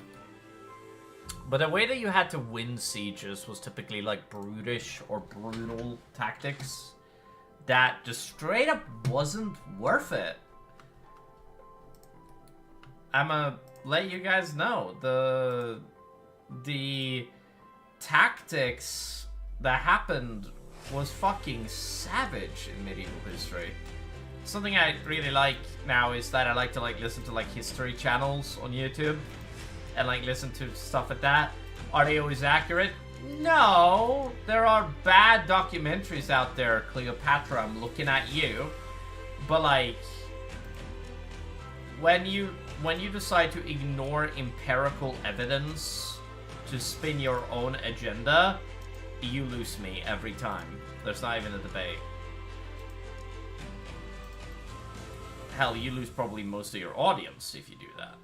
But the way that you had to win sieges was typically like brutish or brutal tactics that just straight up wasn't worth it. I'ma let you guys know the tactics that happened was fucking savage in medieval history. Something I really like now is that I like to like listen to like history channels on YouTube and like listen to stuff like that. Are they always accurate? No, there are bad documentaries out there, Cleopatra, I'm looking at you. But like when you decide to ignore empirical evidence to spin your own agenda, you lose me every time. There's not even a debate. Hell, you lose probably most of your audience if you do that.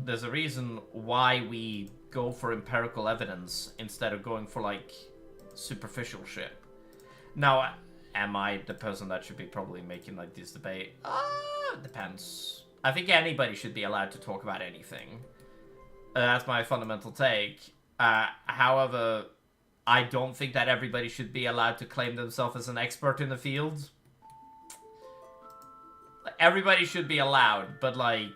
There's a reason why we go for empirical evidence instead of going for, like, superficial shit. Now, am I the person that should be probably making, like, this debate? Depends. I think anybody should be allowed to talk about anything. That's my fundamental take. However, I don't think that everybody should be allowed to claim themselves as an expert in the field. Everybody should be allowed, but, like,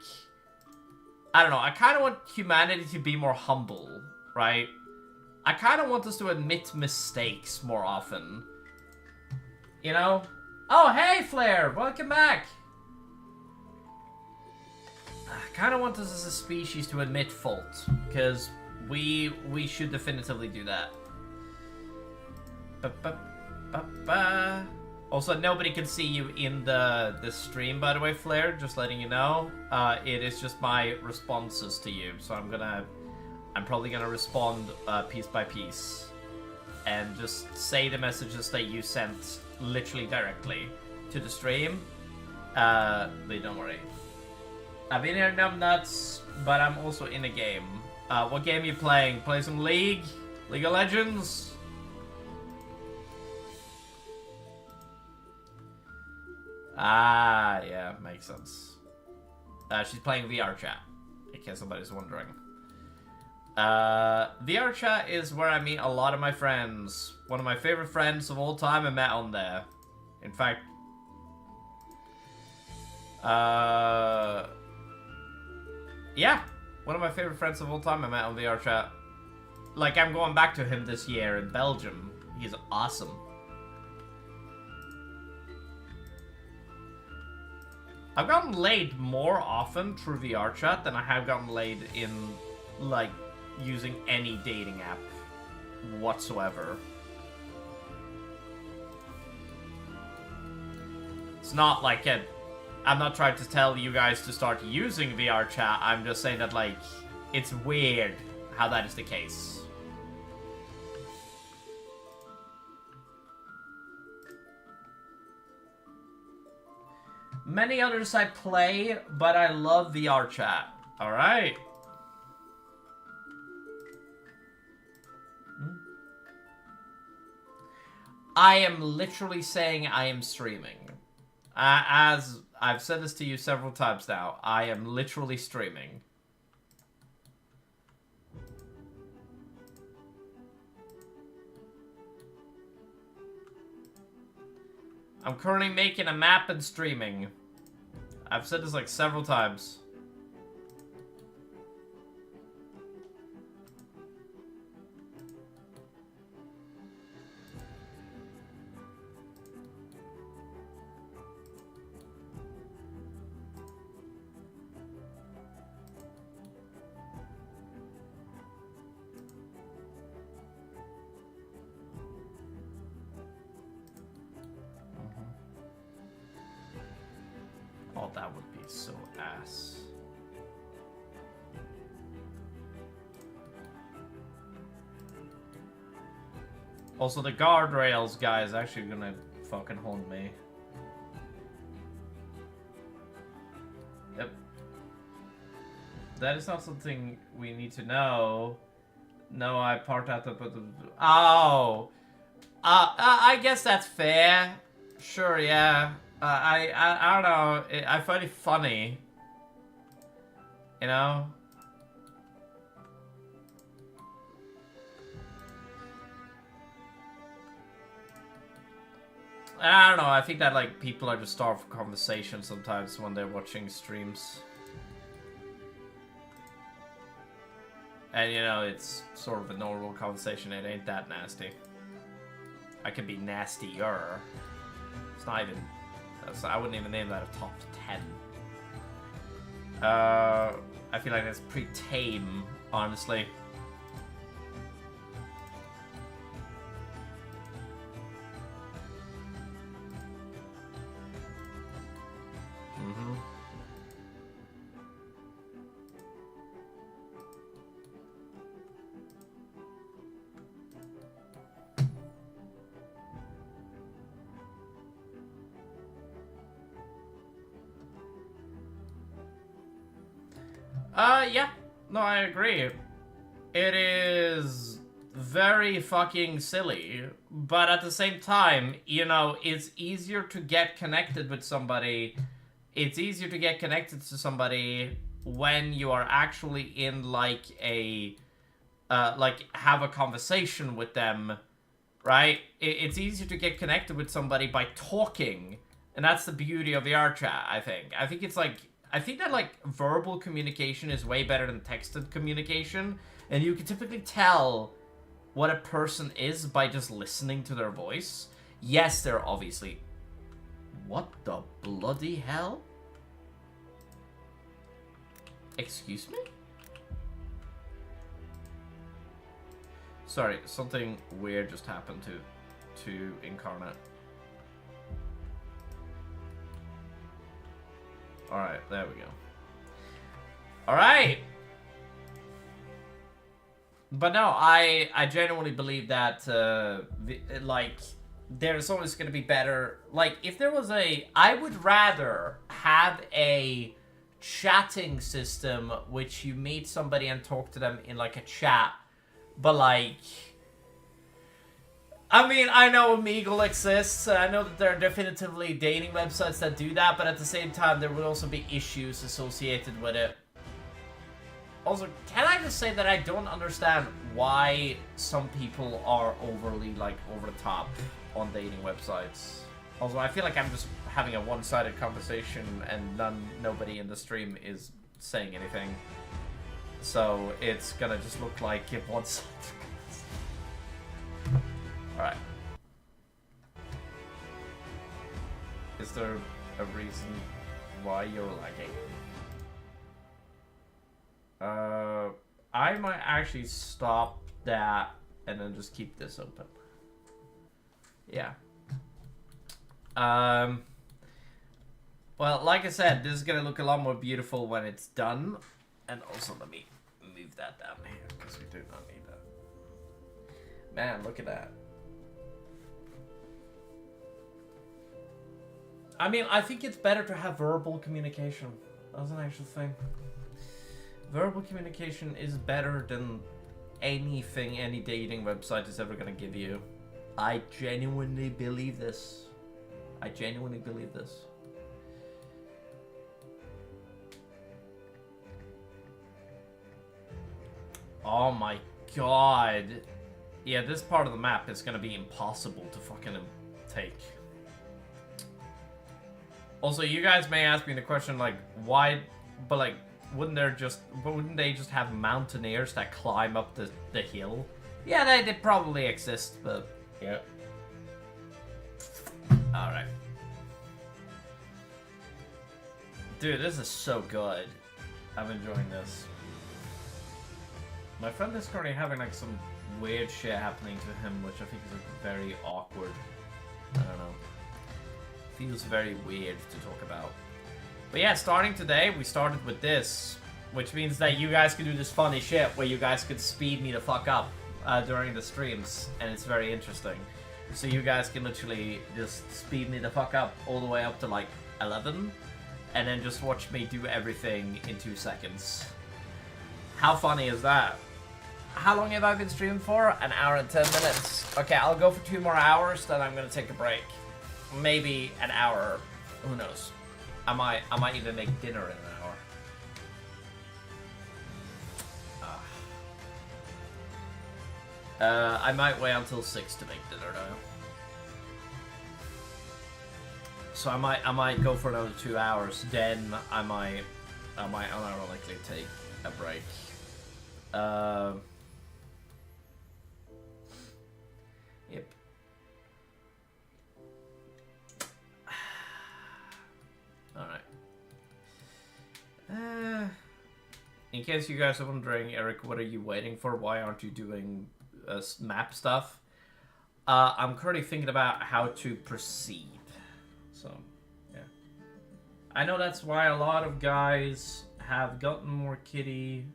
I don't know. I kind of want humanity to be more humble, right? I kind of want us to admit mistakes more often. You know? Oh, hey, Flair! Welcome back! I kind of want us as a species to admit fault, because we should definitively do that. Also, nobody can see you in the stream, by the way, Flair, just letting you know. It is just my responses to you, so I'm probably gonna respond piece by piece. And just say the messages that you sent literally directly to the stream. But don't worry. I've been here numbnuts, but I'm also in a game. What game are you playing? Play some League? League of Legends? Ah, yeah, makes sense. She's playing VR chat, in case somebody's wondering. VR chat is where I meet a lot of my friends. One of my favorite friends of all time I met on there. In fact, yeah, one of my favorite friends of all time I met on VR chat. Like, I'm going back to him this year in Belgium. He's awesome. I've gotten laid more often through VR chat than I have gotten laid in, like, using any dating app whatsoever. It's not like I'm not trying to tell you guys to start using VR chat, I'm just saying that, like, it's weird how that is the case. Many others I play, but I love VR chat. Alright. I am literally saying I am streaming. As I've said this to you several times now, I am literally streaming. I'm currently making a map and streaming. I've said this like several times. Oh, that would be so ass. Also, the guardrails guy is actually gonna fucking haunt me. Yep. That is not something we need to know. No, I part out the... Oh! I guess that's fair. Sure, yeah. I don't know. I find it funny. You know? I don't know, I think that, like, people are just starved for conversation sometimes when they're watching streams. And, you know, it's sort of a normal conversation, it ain't that nasty. I could be nastier. It's not even... I wouldn't even name that a top 10. I feel like that's pretty tame, honestly. Yeah. No, I agree. It is very fucking silly, but at the same time, you know, it's easier to get connected with somebody. It's easier to get connected to somebody when you are actually in, like, a... like, have a conversation with them, right? It's easier to get connected with somebody by talking, and that's the beauty of VR chat, I think. I think it's, like... I think that, like, verbal communication is way better than texted communication, and you can typically tell what a person is by just listening to their voice. Yes, they're obviously... What the bloody hell? Excuse me? Sorry, something weird just happened to Incarnate. Alright, there we go. Alright! But no, I genuinely believe that, like, there's always going to be better... Like, if there was a... I would rather have a chatting system which you meet somebody and talk to them in, like, a chat. But, like... I mean, I know Omegle exists, I know that there are definitively dating websites that do that, but at the same time, there would also be issues associated with it. Also, can I just say that I don't understand why some people are overly, like, over the top on dating websites. Also, I feel like I'm just having a one-sided conversation and nobody in the stream is saying anything. So, it's gonna just look like it one-sided. Alright. Is there a reason why you're lagging? I might actually stop that and then just keep this open. Yeah. Well, like I said, this is gonna look a lot more beautiful when it's done. And also, let me move that down here, because we do not need that. Man, look at that. I mean, I think it's better to have verbal communication. That's an actual thing. Verbal communication is better than anything any dating website is ever gonna give you. I genuinely believe this. I genuinely believe this. Oh my god. Yeah, this part of the map is gonna be impossible to fucking take. Also, you guys may ask me the question, like, why, but, like, wouldn't they just have mountaineers that climb up the hill? Yeah, they probably exist, but, yeah. Alright. Dude, this is so good. I'm enjoying this. My friend is currently having, like, some weird shit happening to him, which I think is, like, very awkward. I don't know. Feels very weird to talk about. But yeah, starting today, we started with this, which means that you guys can do this funny shit where you guys could speed me the fuck up during the streams, and it's very interesting. So you guys can literally just speed me the fuck up all the way up to like 11, and then just watch me do everything in 2 seconds. How funny is that? How long have I been streaming for? 1 hour and 10 minutes. Okay, I'll go for 2 more hours, then I'm gonna take a break. Maybe an hour. Who knows? I might even make dinner in an hour. I might wait until 6 to make dinner though. So I might go for another 2 hours. Then I might unironically take a break. Yep. All right. In case you guys are wondering, Eric, what are you waiting for? Why aren't you doing map stuff? I'm currently thinking about how to proceed. So, yeah. I know that's why a lot of guys have gotten more kitty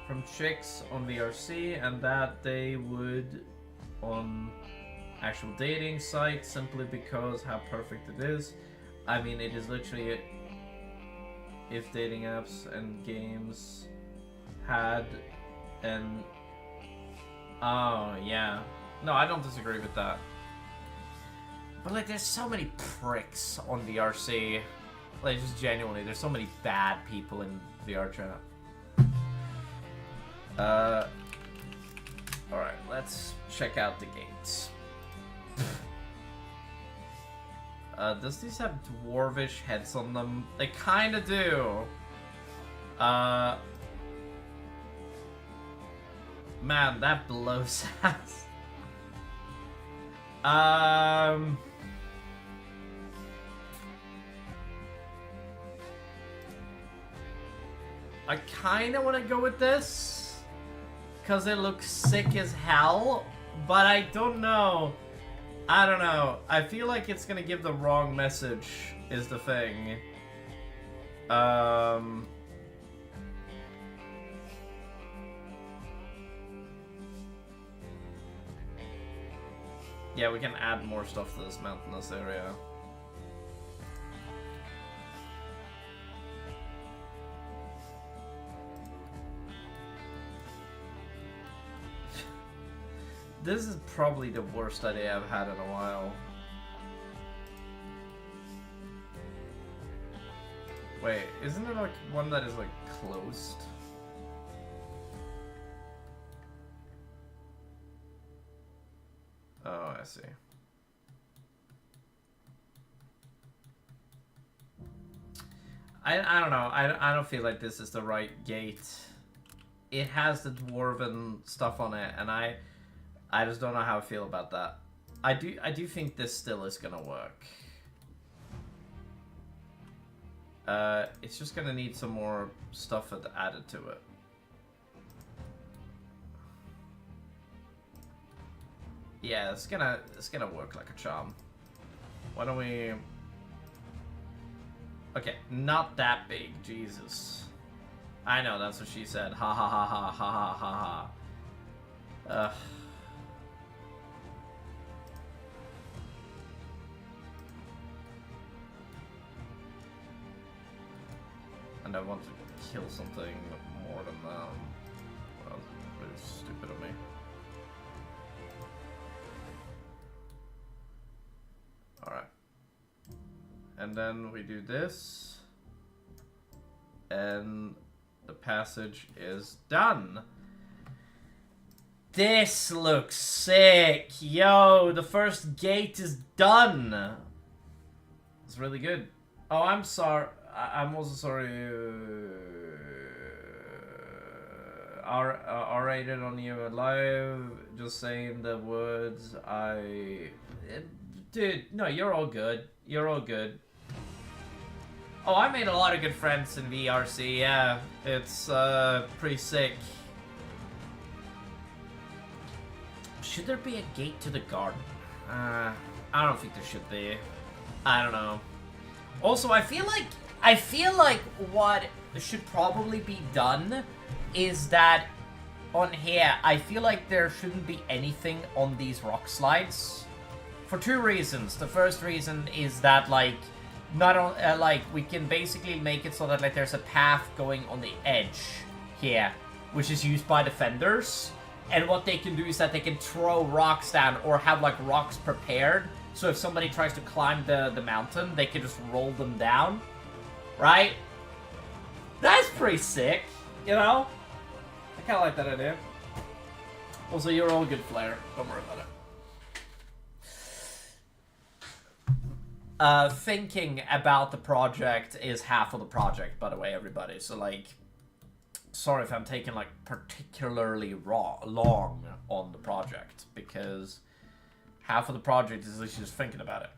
from chicks on VRC, and that they would on actual dating sites simply because how perfect it is. I mean, it is literally if dating apps and games had an... Oh, yeah. No, I don't disagree with that. But, like, there's so many pricks on VRC. Like, just genuinely, there's so many bad people in VR chat. Alright, let's check out the gates. Does these have dwarvish heads on them? They kinda do. Man, that blows ass. I kinda wanna go with this, cause it looks sick as hell, but I don't know. I don't know. I feel like it's gonna give the wrong message, is the thing. Yeah, we can add more stuff to this mountainous area. This is probably the worst idea I've had in a while. Wait, isn't there like one that is like closed? Oh, I see. I don't know. I don't feel like this is the right gate. It has the dwarven stuff on it, and I just don't know how I feel about that. I do think this still is gonna work. It's just gonna need some more stuff added to it. Yeah, it's gonna work like a charm. Why don't we... Okay, not that big, Jesus. I know, that's what she said. Ha ha ha ha ha ha ha. And I want to kill something more than that. Well, that's really stupid of me. Alright. And then we do this. And the passage is done. This looks sick! Yo, the first gate is done! It's really good. Oh, I'm sorry. I'm also sorry. R-rated on you live. Just saying the words. Dude, no, you're all good. You're all good. Oh, I made a lot of good friends in VRC. Yeah, it's pretty sick. Should there be a gate to the garden? I don't think there should be. I don't know. Also, I feel like what should probably be done is that on here, I feel like there shouldn't be anything on these rock slides for two reasons. The first reason is that like not on like we can basically make it so that like there's a path going on the edge here, which is used by defenders. And what they can do is that they can throw rocks down or have like rocks prepared. So if somebody tries to climb the mountain, they can just roll them down. Right? That's pretty sick, you know? I kind of like that idea. Also, you're all good, Flair. Don't worry about it. thinking about the project is half of the project, by the way, everybody. So, like, sorry if I'm taking, like, particularly long on the project, because half of the project is just thinking about it.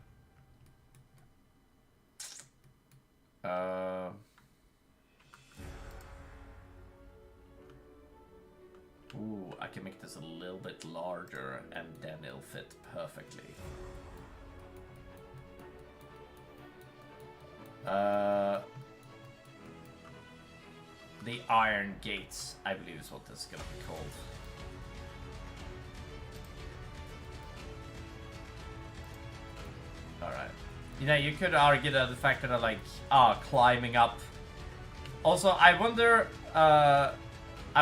Ooh, I can make this a little bit larger, and then it'll fit perfectly. The Iron Gates, I believe is what this is gonna be called. Alright. You know, you could argue that the fact that I like, climbing up. Also, I wonder, I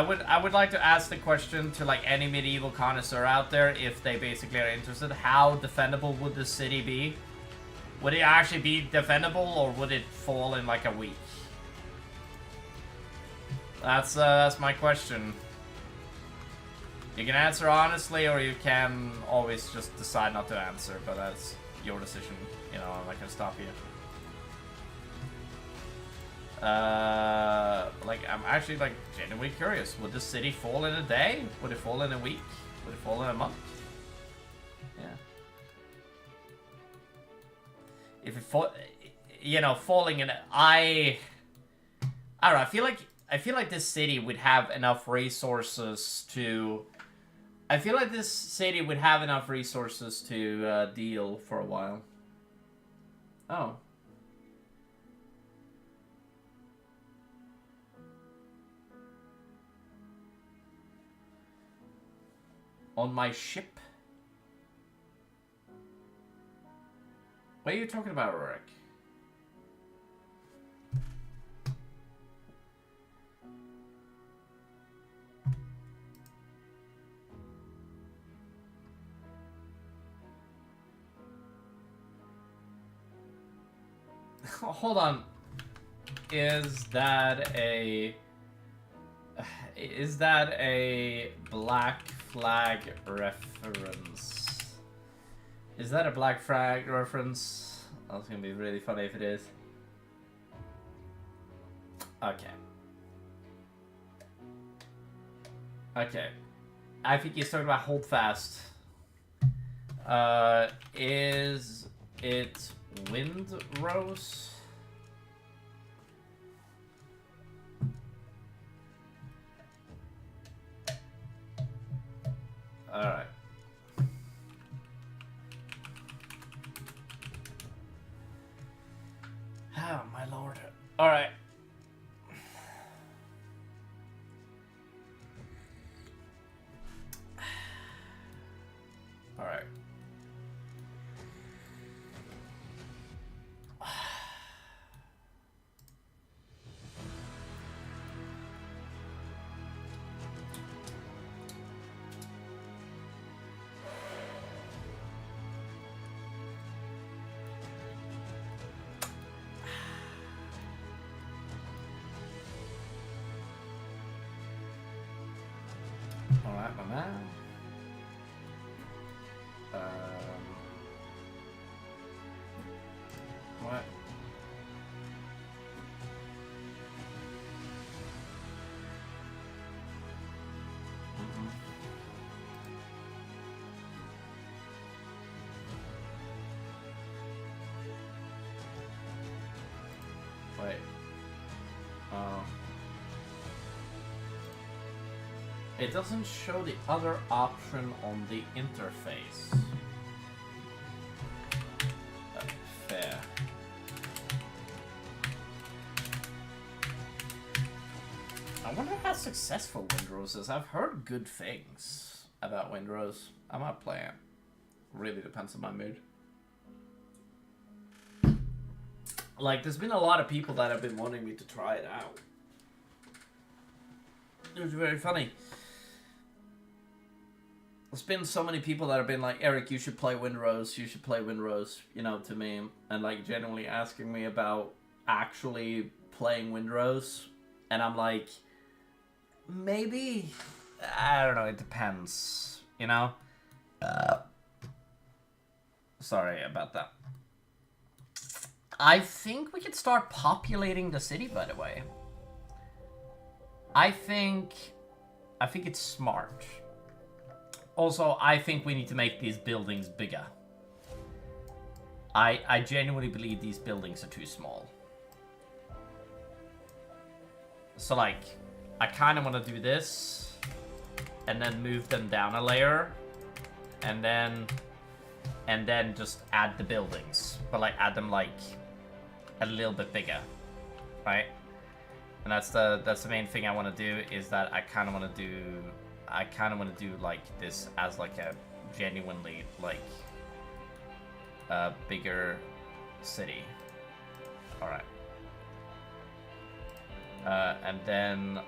would like to ask the question to like any medieval connoisseur out there, if they basically are interested, how defendable would the city be? Would it actually be defendable, or would it fall in like a week? That's my question. You can answer honestly, or you can always just decide not to answer, but that's your decision. You know, I'm not gonna stop you. Like, I'm actually, like, genuinely curious. Would the city fall in a day? Would it fall in a week? Would it fall in a month? Yeah. If it fall, you know, falling in, I don't know. I feel like this city would have enough resources to. I feel like this city would have enough resources to deal for a while. Oh. On my ship? What are you talking about, Rorik? Hold on. Is that a Black Flag reference? Is that a Black Flag reference? That's gonna be really funny if it is. Okay. Okay. I think he's talking about Hold Fast. Is it Windrose? Alright. Oh, my lord. Alright. Alright. Alright, my man. What? Wait. It doesn't show the other option on the interface. Fair. I wonder how successful Windrose is. I've heard good things about Windrose. I might play it. Really depends on my mood. Like, there's been a lot of people that have been wanting me to try it out. It was very funny. There's been so many people that have been like, Eric, you should play Windrose, you should play Windrose, you know, to me. And like genuinely asking me about actually playing Windrose. And I'm like, maybe, I don't know, it depends, you know? Sorry about that. I think we could start populating the city, by the way. I think it's smart. Also, I think we need to make these buildings bigger. I genuinely believe these buildings are too small. So, like, I kind of want to do this, and then move them down a layer, and then just add the buildings, but like add them like a little bit bigger, right? And that's the main thing I want to do, is that I kind of want to do like this as like a genuinely like bigger city. All right. And then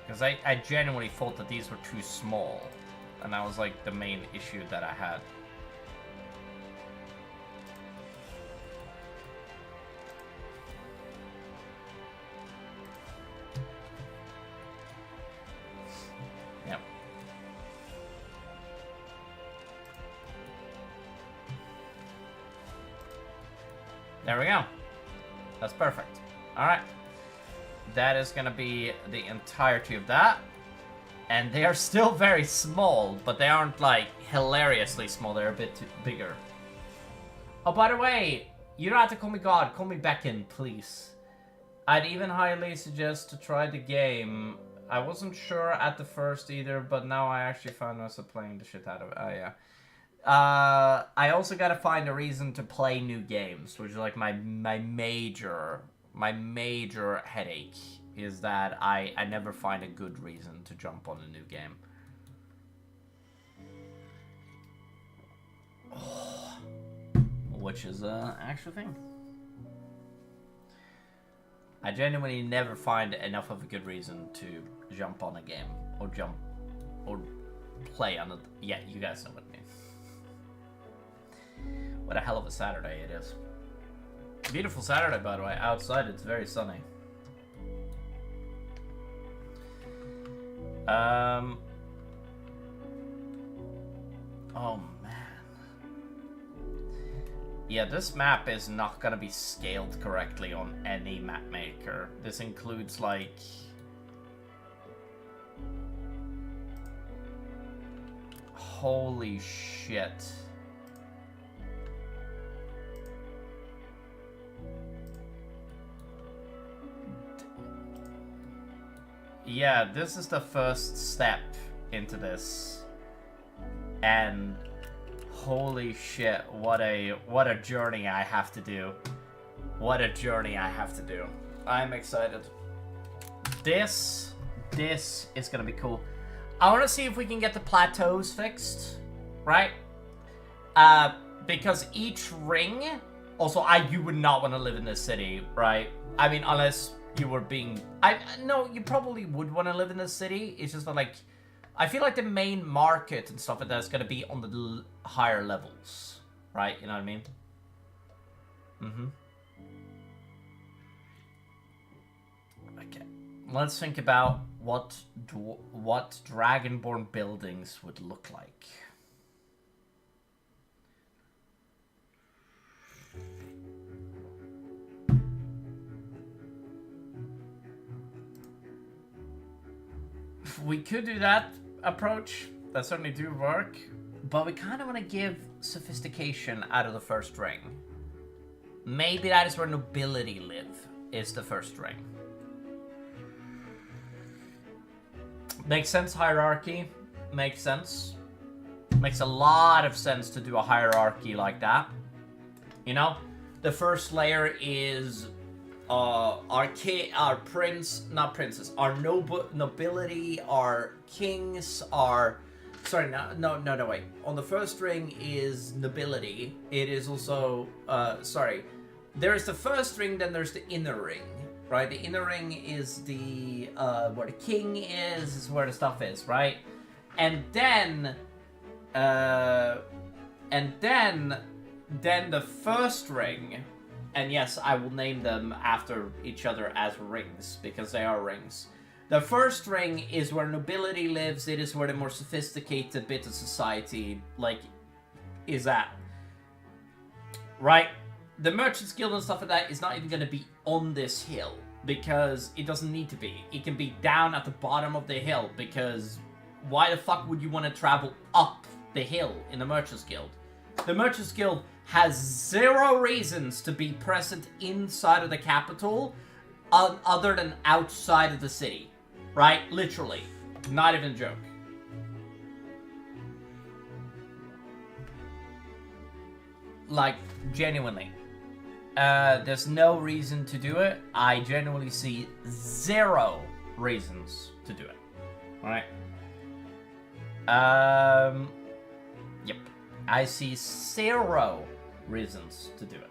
because I genuinely thought that these were too small, and that was like the main issue that I had. Yep. There we go. That's perfect. All right. That is going to be the entirety of that. And they are still very small, but they aren't, like, hilariously small. They're a bit bigger. Oh, by the way, you don't have to call me God. Call me Beckon, please. I'd even highly suggest to try the game. I wasn't sure at the first either, but now I actually found myself playing the shit out of it. Oh, yeah. I also gotta find a reason to play new games, which is, like, my major headache is that I never find a good reason to jump on a new game. Oh, which is an actual thing. I genuinely never find enough of a good reason to jump on a game or play on it. Yeah, you guys know what I mean. What a hell of a Saturday it is. Beautiful Saturday, by the way. Outside, it's very sunny. Oh, man. Yeah, this map is not gonna be scaled correctly on any map maker. This includes, like... Holy shit. Yeah, this is the first step into this, and holy shit, what a journey I have to do. What a journey I have to do. I'm excited. This is gonna be cool. I want to see if we can get the plateaus fixed, right? Because each ring, also, you would not want to live in this city, right? I mean, unless you were being... No, you probably would want to live in this city. It's just that, like, I feel like the main market and stuff like that is going to be on the higher levels, right? You know what I mean? Mm-hmm. Okay. Let's think about what Dragonborn buildings would look like. We could do that approach. That certainly do work. But we kind of want to give sophistication out of the first ring. Maybe that is where nobility live, is the first ring. Makes sense, hierarchy. Makes sense. Makes a lot of sense to do a hierarchy like that. You know? The first layer is... our prince, not princess, our nobility, our kings, our... Sorry, no, wait. On the first ring is nobility. It is also, sorry. There's the first ring, then there's the inner ring, right? The inner ring is the, where the king is where the stuff is, right? And then the first ring And yes, I will name them after each other as rings, because they are rings. The first ring is where nobility lives. It is where the more sophisticated bit of society, like, is at. Right? The Merchants Guild and stuff like that is not even going to be on this hill, because it doesn't need to be. It can be down at the bottom of the hill, because why the fuck would you want to travel up the hill in the Merchants Guild? The Merchants Guild has zero reasons to be present inside of the capital other than outside of the city. Right? Literally. Not even a joke. Like, genuinely. There's no reason to do it. I genuinely see zero reasons to do it. Alright? Yep. I see zero reasons to do it.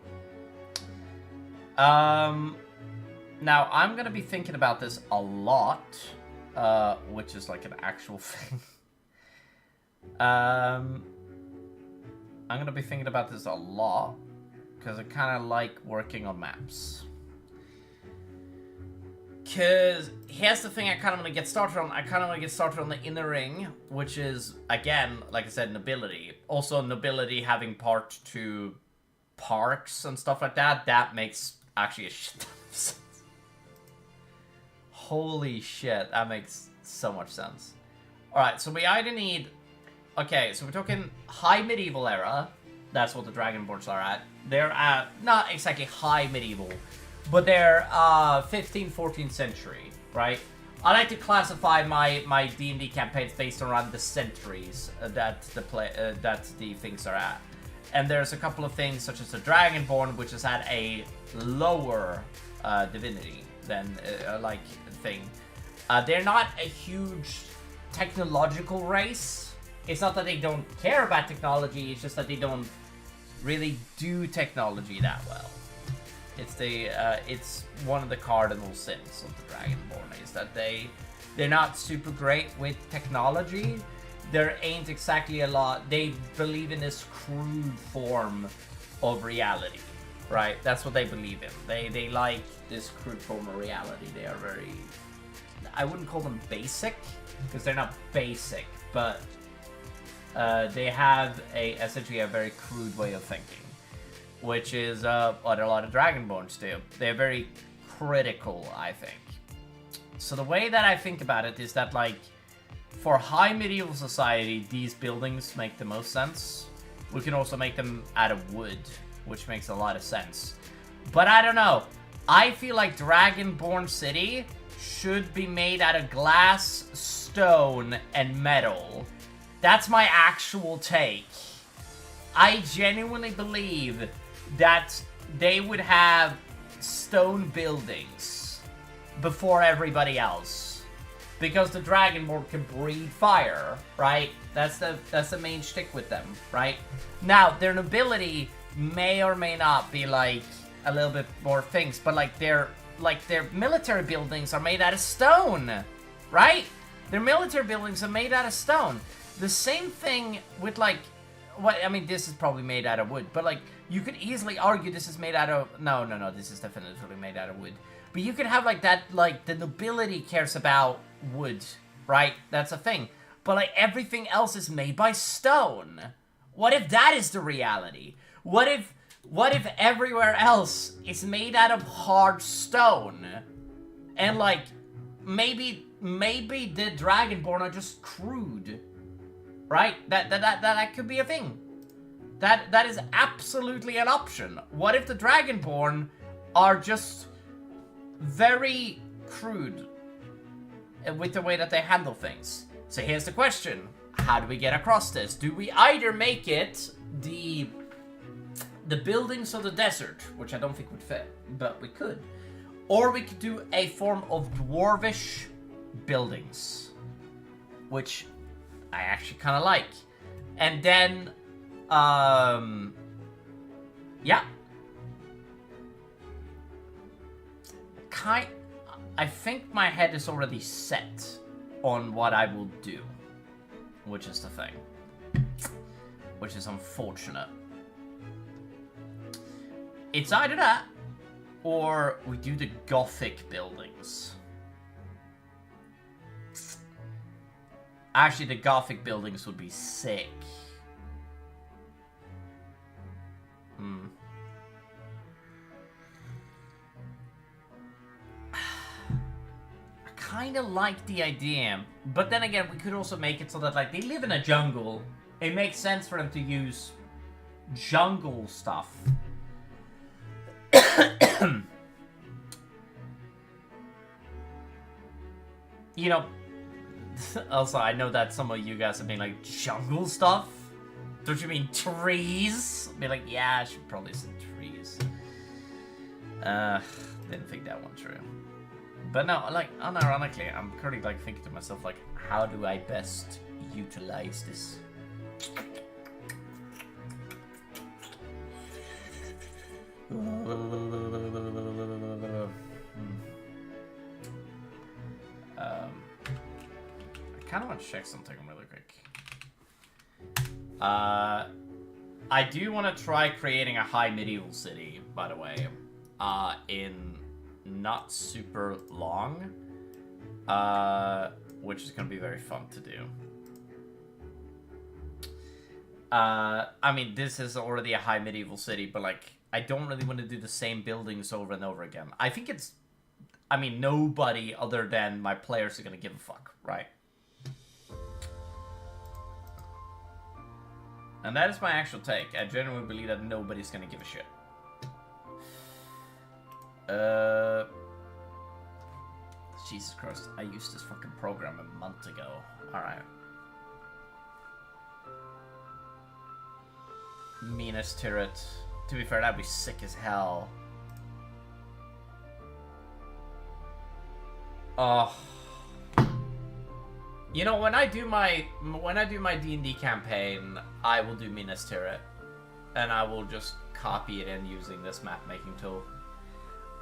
Now, I'm gonna be thinking about this a lot, which is like an actual thing. I'm gonna be thinking about this a lot, because I kind of like working on maps. Because here's the thing I kind of want to get started on. I kind of want to get started on the inner ring, which is, again, like I said, nobility. Also, nobility having part to parks and stuff like that. That makes actually a shit ton of sense. Holy shit, that makes so much sense. Alright, so we either need... Okay, so we're talking high medieval era. That's what the Dragonborns are at. They're at, not exactly high medieval, but they're 15th, 14th century, right? I like to classify my D&D campaigns based around the centuries that the things are at. And there's a couple of things, such as the Dragonborn, which is at a lower divinity than, thing. They're not a huge technological race. It's not that they don't care about technology, it's just that they don't really do technology that well. It's one of the cardinal sins of the Dragonborn is that they're not super great with technology. There ain't exactly a lot. They believe in this crude form of reality, right? That's what they believe in. They like this crude form of reality. They are very, I wouldn't call them basic, because they're not basic, but they have essentially a very crude way of thinking, which is what a lot of Dragonborns do. They're very critical, I think. So the way that I think about it is that, like, for high medieval society, these buildings make the most sense. We can also make them out of wood, which makes a lot of sense. But I don't know. I feel like Dragonborn City should be made out of glass, stone, and metal. That's my actual take. I genuinely believe that they would have stone buildings before everybody else. Because the Dragonborn can breathe fire, right? That's the main shtick with them, right? Now, their nobility may or may not be, like, a little bit more things, but, like, their military buildings are made out of stone, right? Their military buildings are made out of stone. The same thing with, like, I mean, this is probably made out of wood, but, like, you could easily argue this is made out of... No, this is definitely made out of wood. But you could have, like, that, like, the nobility cares about wood, right? That's a thing. But, like, everything else is made by stone. What if that is the reality? What if everywhere else is made out of hard stone? And, like, maybe the Dragonborn are just crude. Right? That could be a thing. That is absolutely an option. What if the Dragonborn are just very crude with the way that they handle things? So here's the question. How do we get across this? Do we either make it the buildings of the desert, which I don't think would fit, but we could. Or we could do a form of dwarvish buildings, which I actually kind of like. And then, yeah. I think my head is already set on what I will do, which is the thing. Which is unfortunate. It's either that, Or we do the Gothic buildings. Actually, the Gothic buildings would be sick. I kind of like the idea, but then again, we could also make it so that, like, they live in a jungle. It makes sense for them to use jungle stuff. You know, also, I know that some of you guys have been like, jungle stuff? Don't you mean trees? Be like, yeah, I should probably say trees. Didn't think that one through. But no, like, unironically, I'm currently like thinking to myself, like, how do I best utilize this? I kind of want to check something really quick. I do want to try creating a high medieval city, by the way, in not super long, which is going to be very fun to do. I mean, this is already a high medieval city, but, like, I don't really want to do the same buildings over and over again. I think it's... I mean, nobody other than my players are going to give a fuck, right? And that is my actual take. I genuinely believe that nobody's going to give a shit. Jesus Christ. I used this fucking program a month ago. Alright. Meanest turret. To be fair, that'd be sick as hell. Oh. You know, when I do my D&D campaign, I will do Minas Tirith, and I will just copy it in using this map making tool.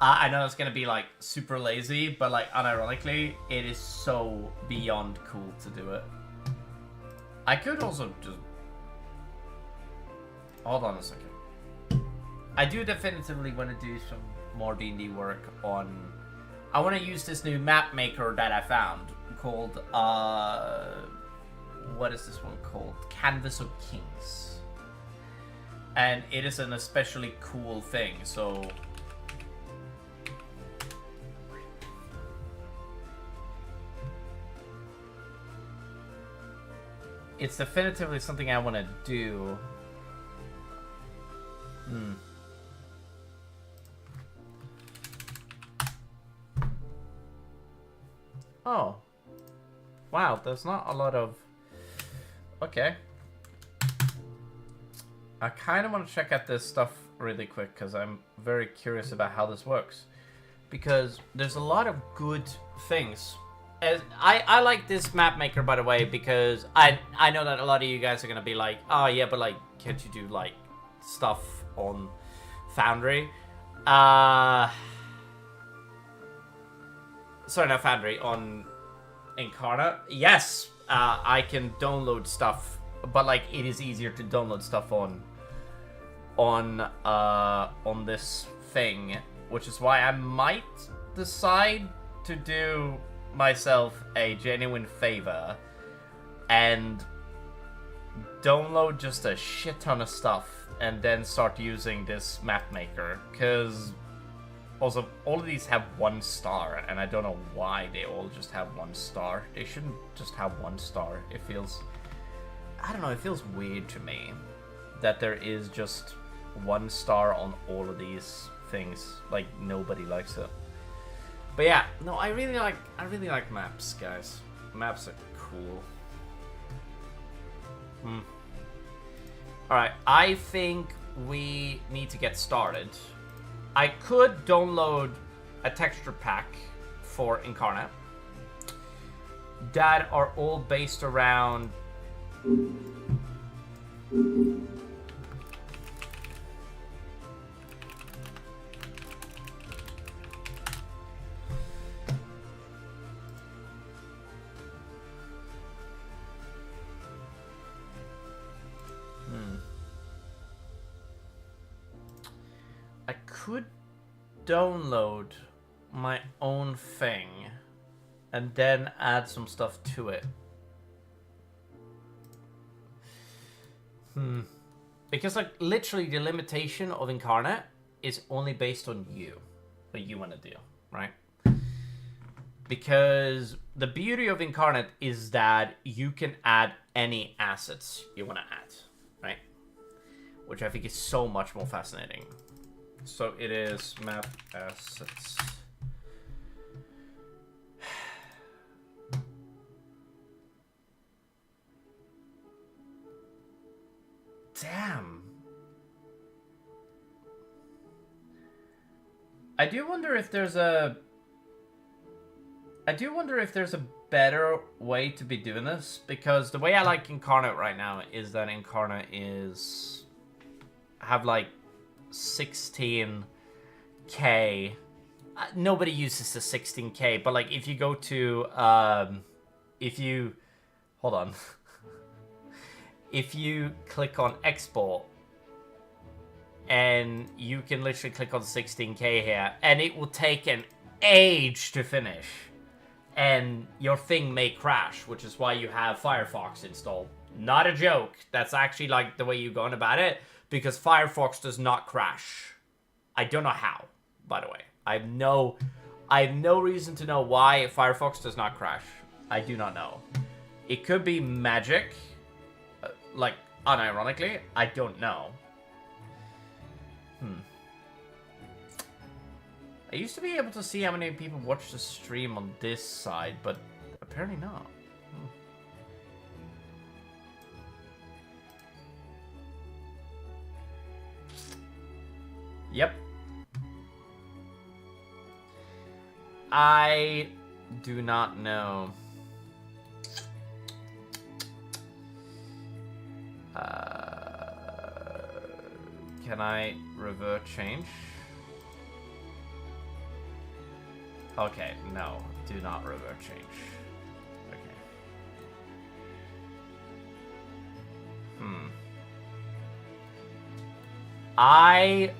I know it's gonna be like super lazy, but like unironically, it is so beyond cool to do it. I could also just hold on a second. I do definitively want to do some more D&D work on. I want to use this new map maker that I found called, what is this one called? Canvas of Kings. And it is an especially cool thing, so... It's definitively something I want to do. Oh. Wow, there's not a lot of... Okay. I kind of want to check out this stuff really quick, because I'm very curious about how this works. Because there's a lot of good things. As I like this map maker, by the way, because I know that a lot of you guys are going to be like, oh yeah, but like, can't you do like stuff on Foundry? Sorry, not Foundry, on Incarnate. Yes, I can download stuff, but like it is easier to download stuff on this thing, which is why I might decide to do myself a genuine favor and download just a shit ton of stuff and then start using this map maker, because also all of these have 1 star and I don't know why they all just have 1 star. They shouldn't just have 1 star. It feels, I don't know, it feels weird to me that there is just 1 star on all of these things. Like nobody likes it. But yeah, no, I really like maps, guys. Maps are cool. Alright, I think we need to get started. I could download a texture pack for Incarnate that are all based around I could download my own thing and then add some stuff to it. Because, like, literally the limitation of Incarnate is only based on you, what you want to do, right? Because the beauty of Incarnate is that you can add any assets you want to add, right? Which I think is so much more fascinating. So it is map assets. Damn. I do wonder if there's a better way to be doing this, because the way I like Incarnate right now is that Incarnate is have like 16k. Nobody uses the 16k, but like if you go to hold on. If you click on export, and you can literally click on 16k here, and it will take an age to finish, and your thing may crash, which is why you have Firefox installed. Not a joke. That's actually like the way you're going about it, because Firefox does not crash. I don't know how, by the way. I have no reason to know why Firefox does not crash. I do not know. It could be magic. Like, unironically, I don't know. I used to be able to see how many people watch the stream on this side, but apparently not. Yep. I do not know. Can I revert change? Okay, no. Do not revert change. Okay. I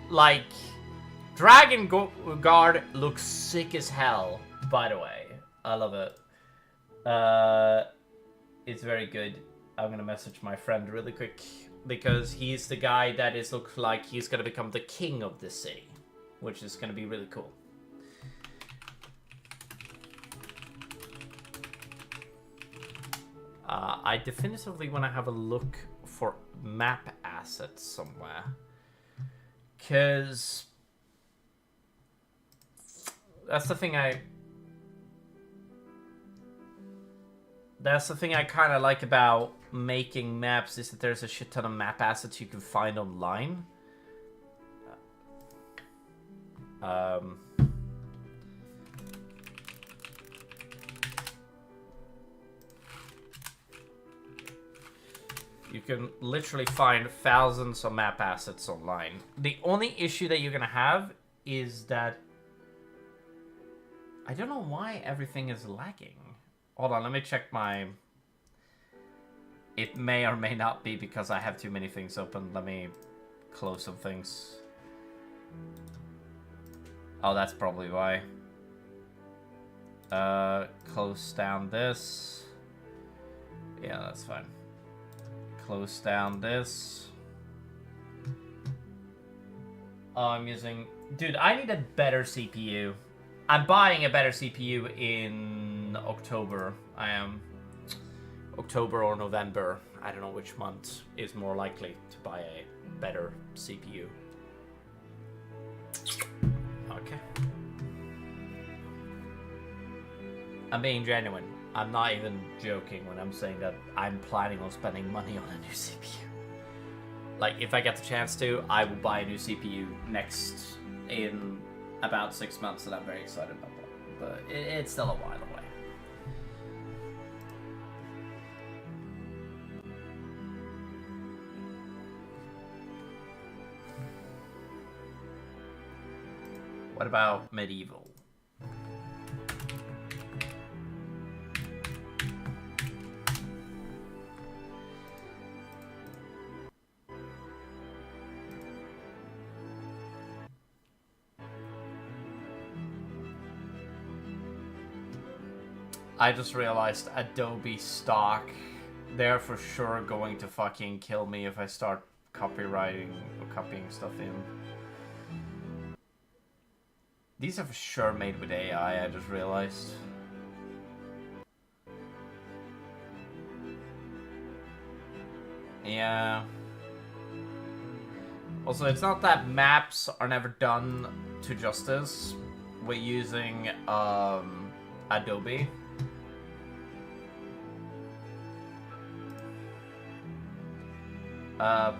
like Dragonguard looks sick as hell, by the way. I love it. It's very good. I'm gonna message my friend really quick, because he's the guy that looks like he's gonna become the king of this city, which is gonna be really cool. I definitively want to have a look for map assets somewhere, because that's the thing I kind of like about making maps, is that there's a shit ton of map assets you can find online. You can literally find thousands of map assets online. The only issue that you're gonna have is that I don't know why everything is lagging. Hold on, let me check my... It may or may not be because I have too many things open. Let me close some things. Oh, that's probably why. Close down this. Yeah, that's fine. Close down this. Oh, I'm using... Dude, I need a better CPU. I'm buying a better CPU in October. I am... October or November. I don't know which month is more likely to buy a better CPU. Okay. I'm being genuine. I'm not even joking when I'm saying that I'm planning on spending money on a new CPU. Like, if I get the chance to, I will buy a new CPU next in about 6 months, and I'm very excited about that. But it's still a while away. What about medieval? I just realized Adobe stock. They're for sure going to fucking kill me if I start copywriting or copying stuff in. These are for sure made with AI, I just realized. Yeah. Also, it's not that maps are never done to justice with using Adobe.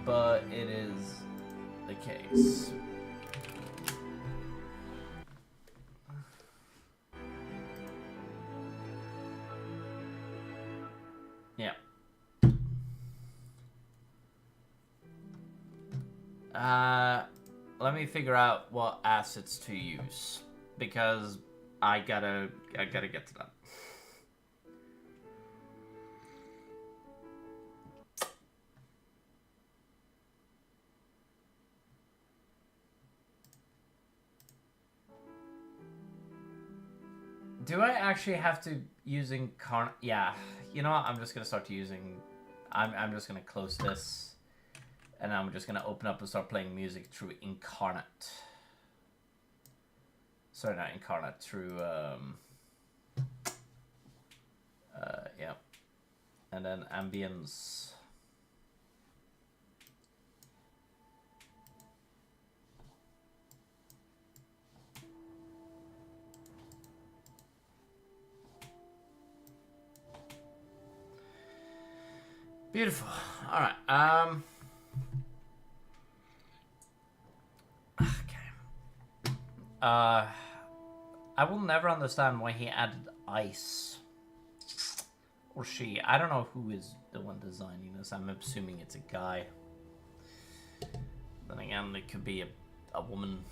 But it is the case. Yeah. Let me figure out what assets to use, because I gotta get to that. Do I actually have to using yeah, you know what? I'm just gonna start using. I'm just gonna close this. And I'm just gonna open up and start playing music through Incarnate. Sorry, not Incarnate, through yeah. And then ambience. Beautiful. Alright, I will never understand why he added ice. Or she. I don't know who is the one designing this. I'm assuming it's a guy. Then again, it could be a woman.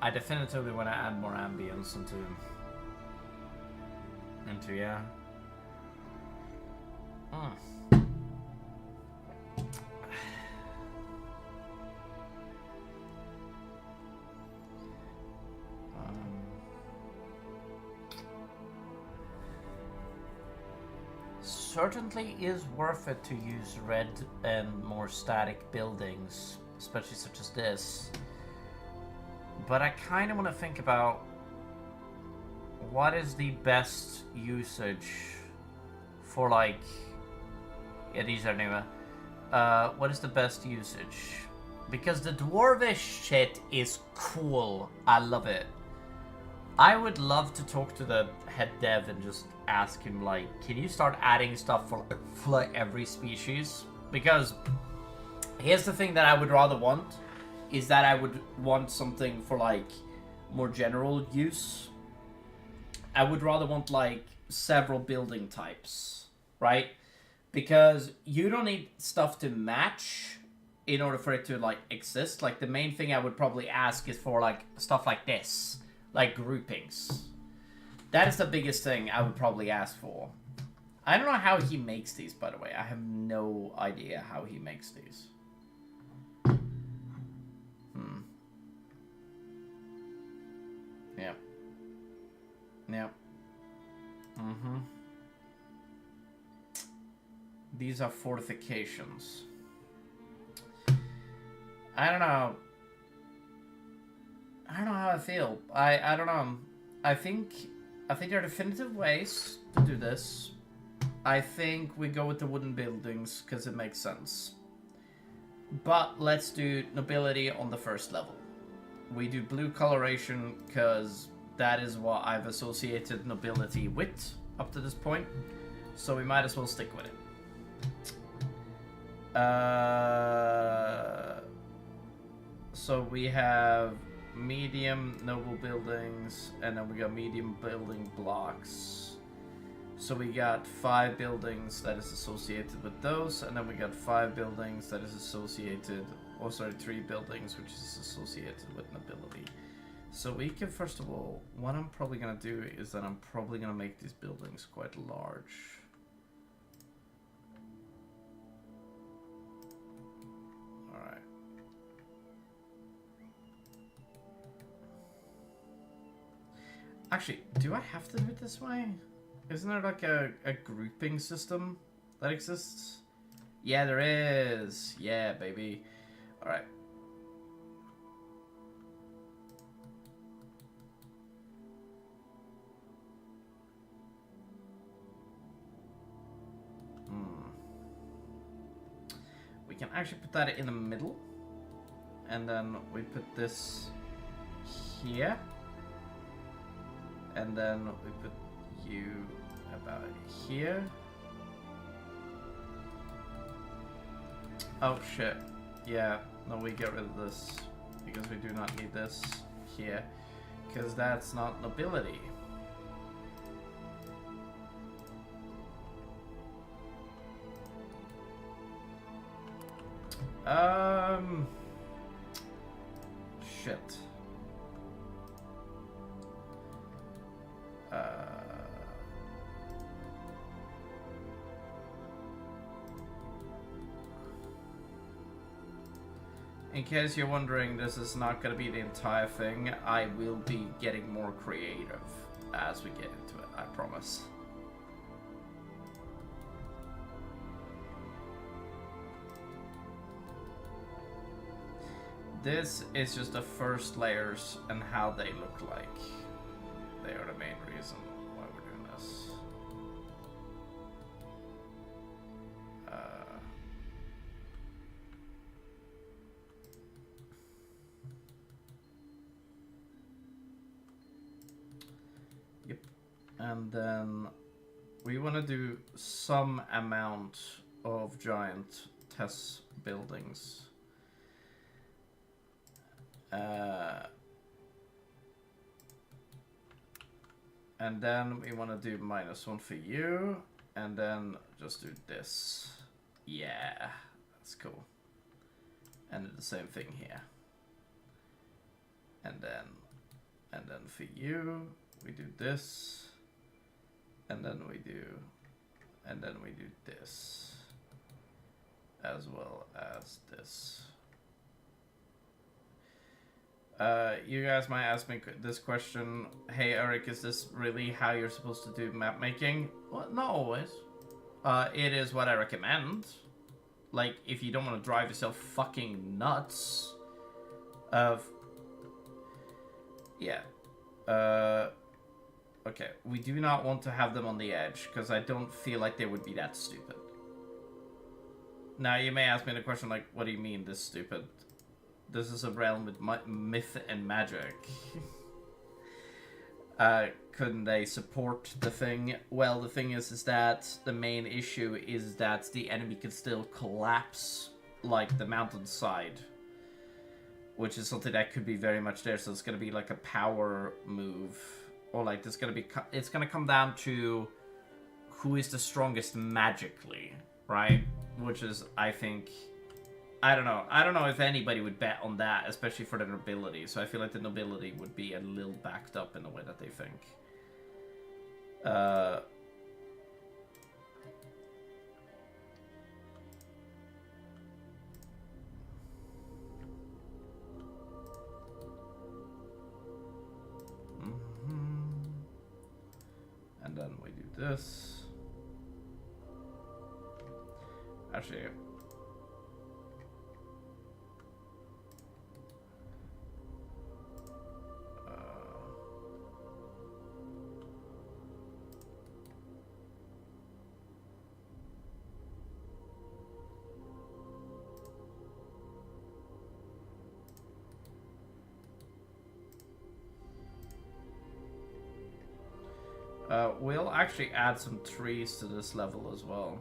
I definitively want to add more ambience into yeah. Certainly is worth it to use red and more static buildings, especially such as this. But I kind of want to think about what is the best usage for, like, yeah, these are new. What is the best usage? Because the dwarvish shit is cool. I love it. I would love to talk to the head dev and just ask him, like, can you start adding stuff for like every species? Because here's the thing that I would rather want, is that I would want something for, like, more general use. I would rather want, like, several building types, right? Because you don't need stuff to match in order for it to, like, exist. Like, the main thing I would probably ask is for, like, stuff like this. Like, groupings. That is the biggest thing I would probably ask for. I don't know how he makes these, by the way. I have no idea how he makes these. Yeah. Yeah. These are fortifications. I don't know. I don't know how I feel. I don't know. I think there are definitive ways to do this. I think we go with the wooden buildings because it makes sense. But let's do nobility on the first level. We do blue coloration because that is what I've associated nobility with up to this point. So we might as well stick with it. So we have medium noble buildings, and then we got medium building blocks. So we got 5 buildings that is associated with those, and then we got 5 buildings that is associated, oh sorry, 3 buildings which is associated with nobility. So we can, first of all, what I'm probably gonna do is that I'm probably gonna make these buildings quite large. Actually, do I have to do it this way? Isn't there like a grouping system that exists? Yeah, there is. Yeah, baby. Alright. We can actually put that in the middle. And then we put this here. And then we put you about here. Oh shit. Yeah, no, we get rid of this. Because we do not need this here. Because that's not nobility. Shit. In case you're wondering, this is not going to be the entire thing. I will be getting more creative as we get into it, I promise. This is just the first layers and how they look like. They are the main reason why we're doing this. Yep. And then we want to do some amount of giant test buildings. And then we want to do -1 for you, and then just do this. Yeah, that's cool. And do the same thing here. And then for you, we do this, and then we do this, as well as this. You guys might ask me this question. Hey Eric, is this really how you're supposed to do map making? Well, not always. It is what I recommend. Like, if you don't want to drive yourself fucking nuts. Yeah. Okay, we do not want to have them on the edge, because I don't feel like they would be that stupid. Now, you may ask me the question, like, what do you mean, this stupid? This is a realm with myth and magic. Couldn't they support the thing? Well, the thing is that the main issue is that the enemy can still collapse, like, the mountainside. Which is something that could be very much there, so it's gonna be like a power move. Or like, it's gonna come down to who is the strongest magically, right? Which is, I think... I don't know if anybody would bet on that, especially for the nobility. So I feel like the nobility would be a little backed up in the way that they think. And then we do this. Actually... we'll actually add some trees to this level as well.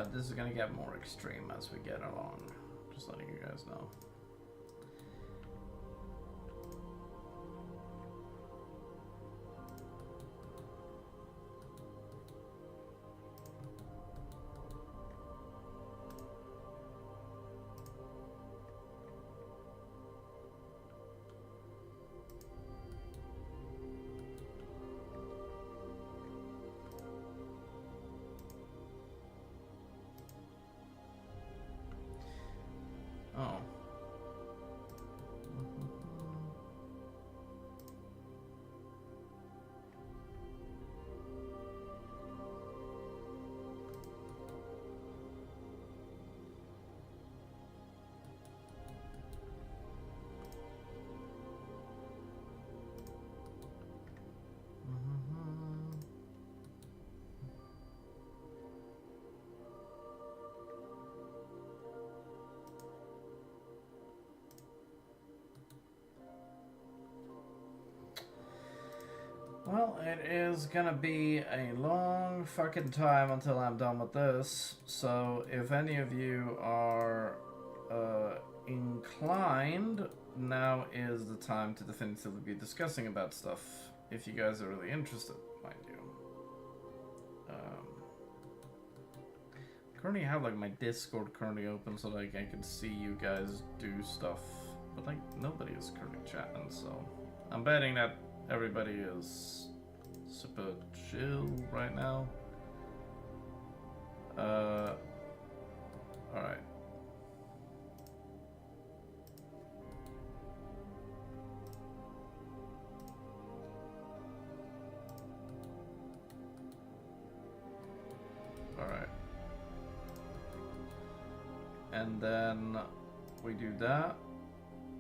this is gonna get more extreme as we get along. Just letting you guys know. Oh. Well, it is gonna be a long fucking time until I'm done with this. So if any of you are inclined, now is the time to definitively be discussing about stuff. If you guys are really interested, mind you. Currently have like my Discord currently open so like I can see you guys do stuff, but like nobody is currently chatting, so I'm betting that everybody is super chill right now. Alright. Alright. And then we do that.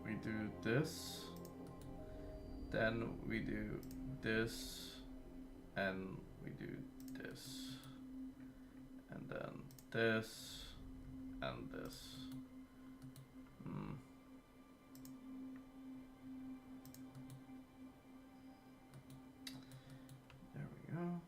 We do this. Then we do this. And we do this. And then this. And this. There we go.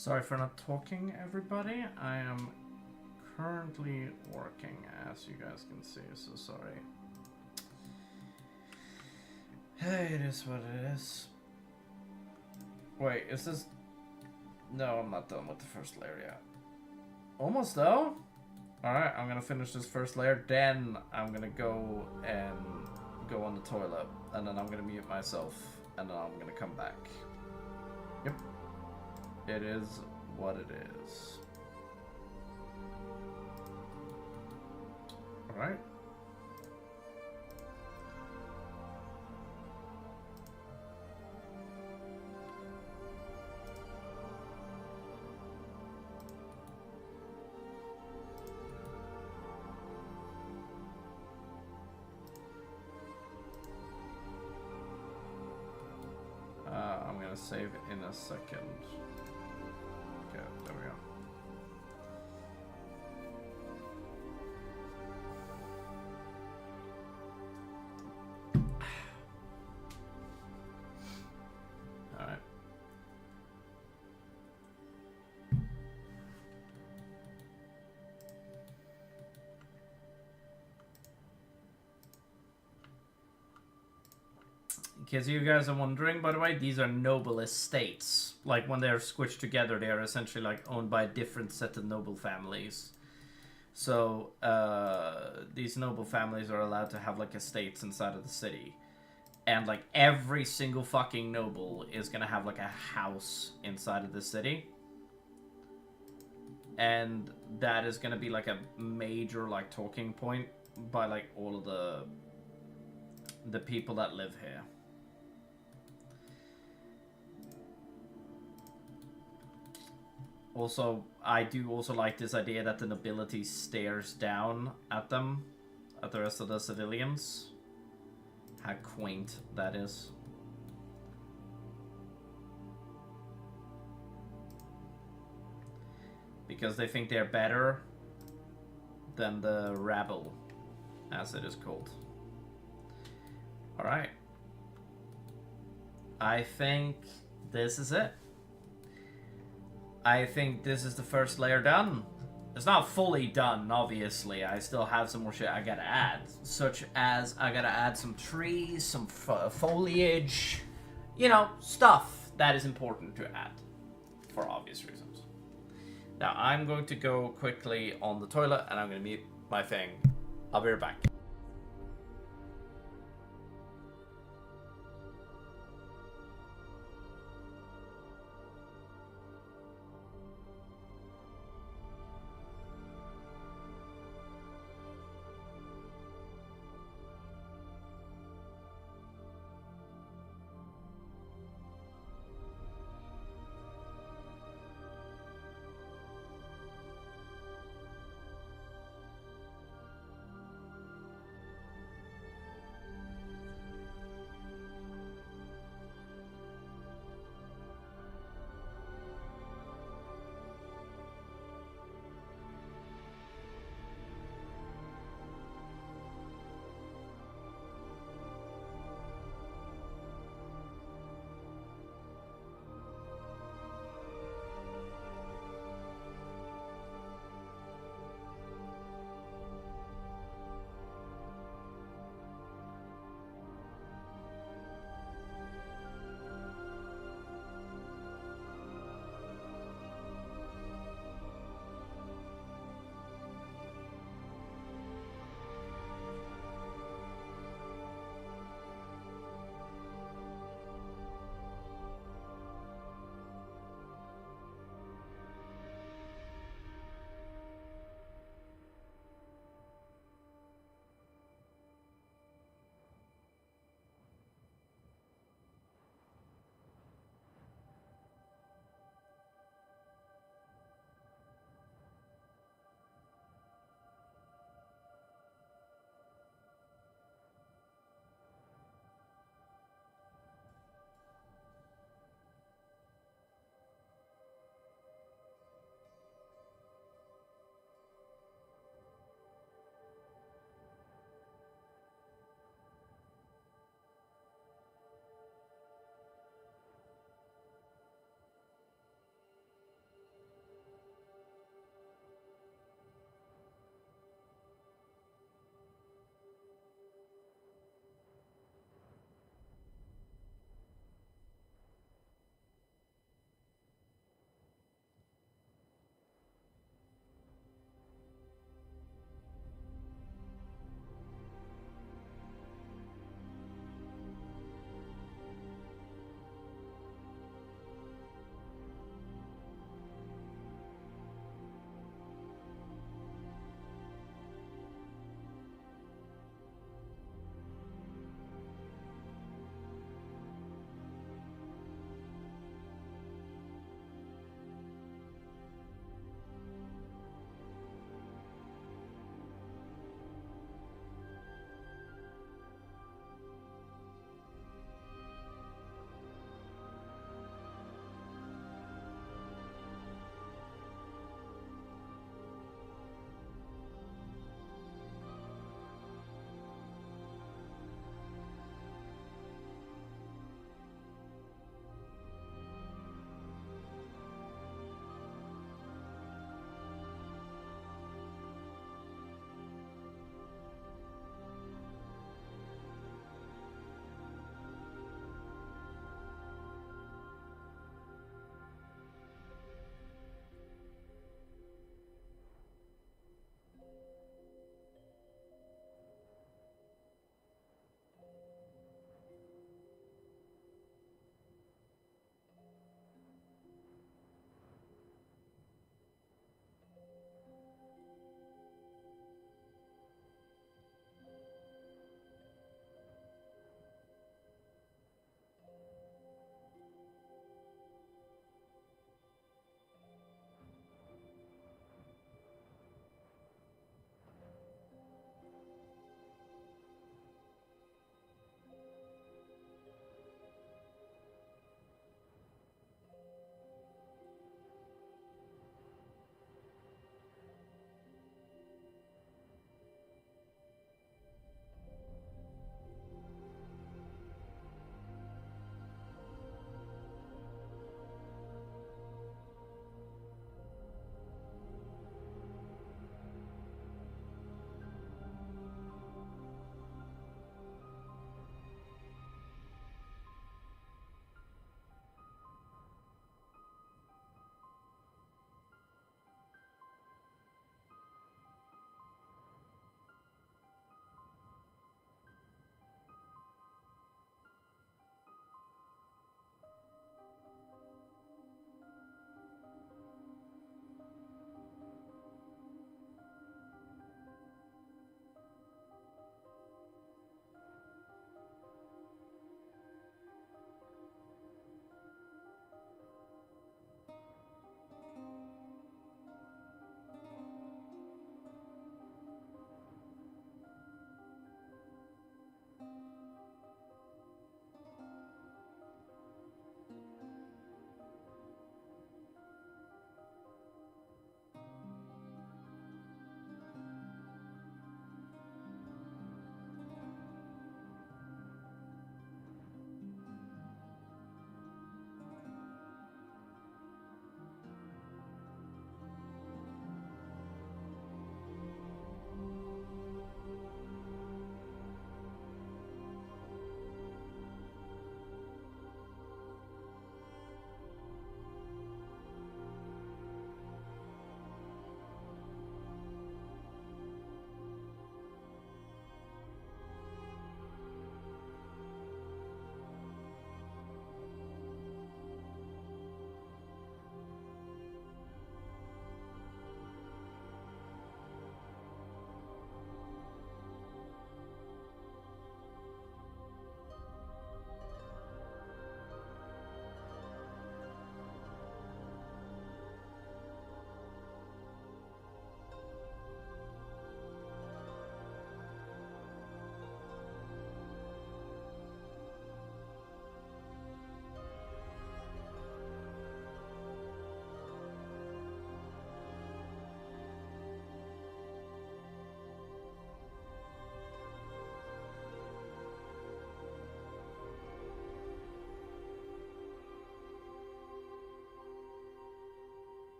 Sorry for not talking, everybody. I am currently working, as you guys can see, so sorry. Hey, it is what it is. Wait, is this... No, I'm not done with the first layer yet. Almost though? Alright, I'm gonna finish this first layer, then I'm gonna go and go on the toilet, and then I'm gonna mute myself, and then I'm gonna come back. Yep. It is what it is. Alright. I'm gonna save in a second. Okay, there we go. All right. In case you guys are wondering, by the way, these are noble estates. Like, when they're squished together, they are essentially, like, owned by a different set of noble families. So, these noble families are allowed to have, like, estates inside of the city. And, like, every single fucking noble is gonna have, like, a house inside of the city. And that is gonna be, like, a major, like, talking point by, like, all of the people that live here. Also, I do also like this idea that the nobility stares down at them, at the rest of the civilians. How quaint that is. Because they think they're better than the rabble, as it is called. Alright. I think this is it. I think this is the first layer done. It's not fully done, obviously. I still have some more shit I gotta add. Such as, I gotta add some trees, some foliage. You know, stuff that is important to add. For obvious reasons. Now, I'm going to go quickly on the toilet, and I'm gonna mute my thing. I'll be right back.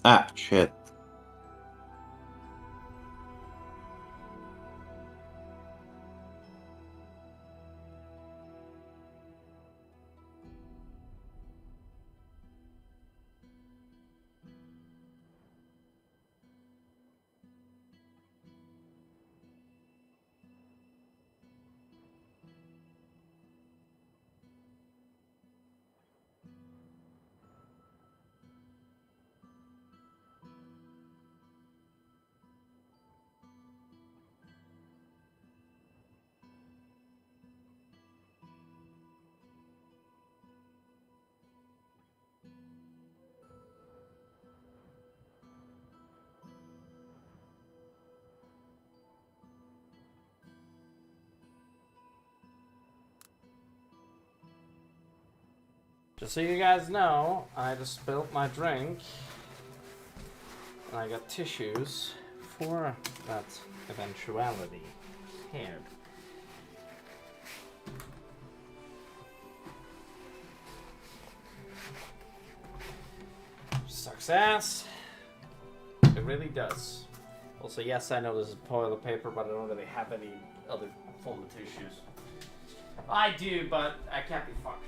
Ah, shit. Just so you guys know, I just spilled my drink. And I got tissues for that eventuality. Here. Sucks ass. It really does. Also, yes, I know this is toilet paper, but I don't really have any other form of tissues. I do, but I can't be fucked.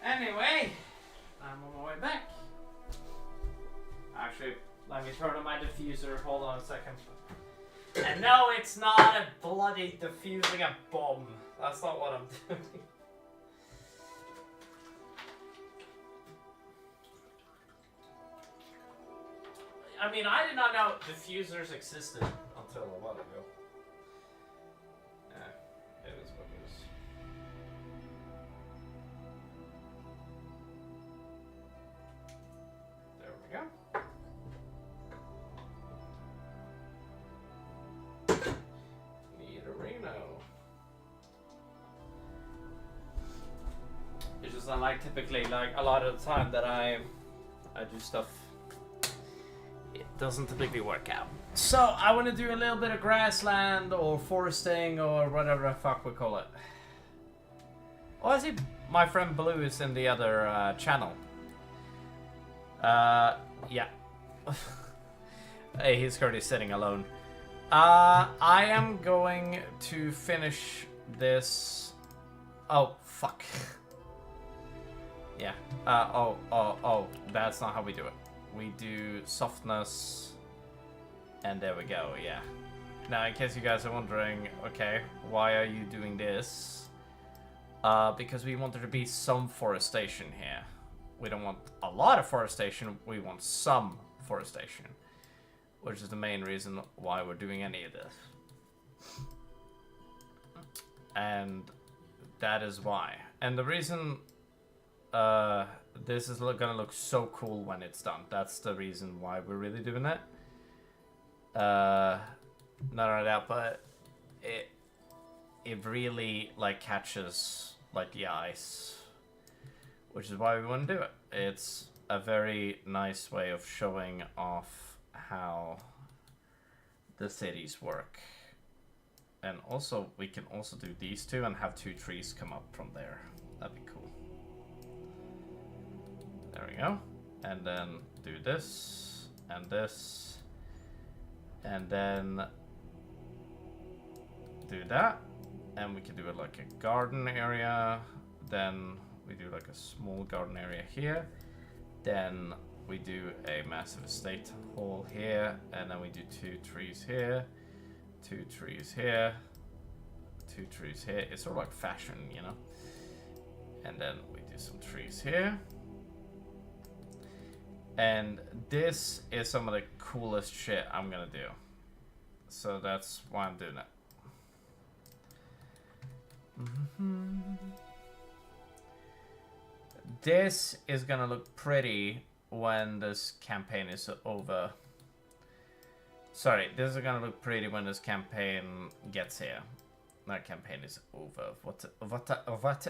Anyway, I'm on my way back. Actually, let me turn on my diffuser. Hold on a second. And no, it's not a bloody diffusing a bomb. That's not what I'm doing. I mean, I did not know diffusers existed until a while ago. It is what it is. There we go. Need a Reno. It's just not like typically like a lot of the time that I do stuff. It doesn't typically work out. So I want to do a little bit of grassland or foresting or whatever the fuck we call it. Oh, I see my friend Blue is in the other channel. Yeah. Hey, he's currently sitting alone. I am going to finish this. Oh, fuck. Yeah. Oh, that's not how we do it. We do softness, and there we go, yeah. Now, in case you guys are wondering, okay, why are you doing this? Because we want there to be some forestation here. We don't want a lot of forestation, we want some forestation. Which is the main reason why we're doing any of this. And that is why. And the reason this is gonna look so cool when it's done. That's the reason why we're really doing it. Not only that, but it really like catches like the ice, which is why we want to do it. It's a very nice way of showing off how the cities work. And also, we can also do these two and have 2 trees come up from there. That'd be cool. There we go. And then do this, and this, and then do that. And we can do it like a garden area. Then we do like a small garden area here. Then we do a massive estate hall here. And then we do 2 trees here, 2 trees here, 2 trees here. It's sort of like fashion, you know? And then we do some trees here. And this is some of the coolest shit I'm gonna do. So that's why I'm doing it. This is gonna look pretty when this campaign is over. Sorry, this is gonna look pretty when this campaign gets here. That campaign is over. What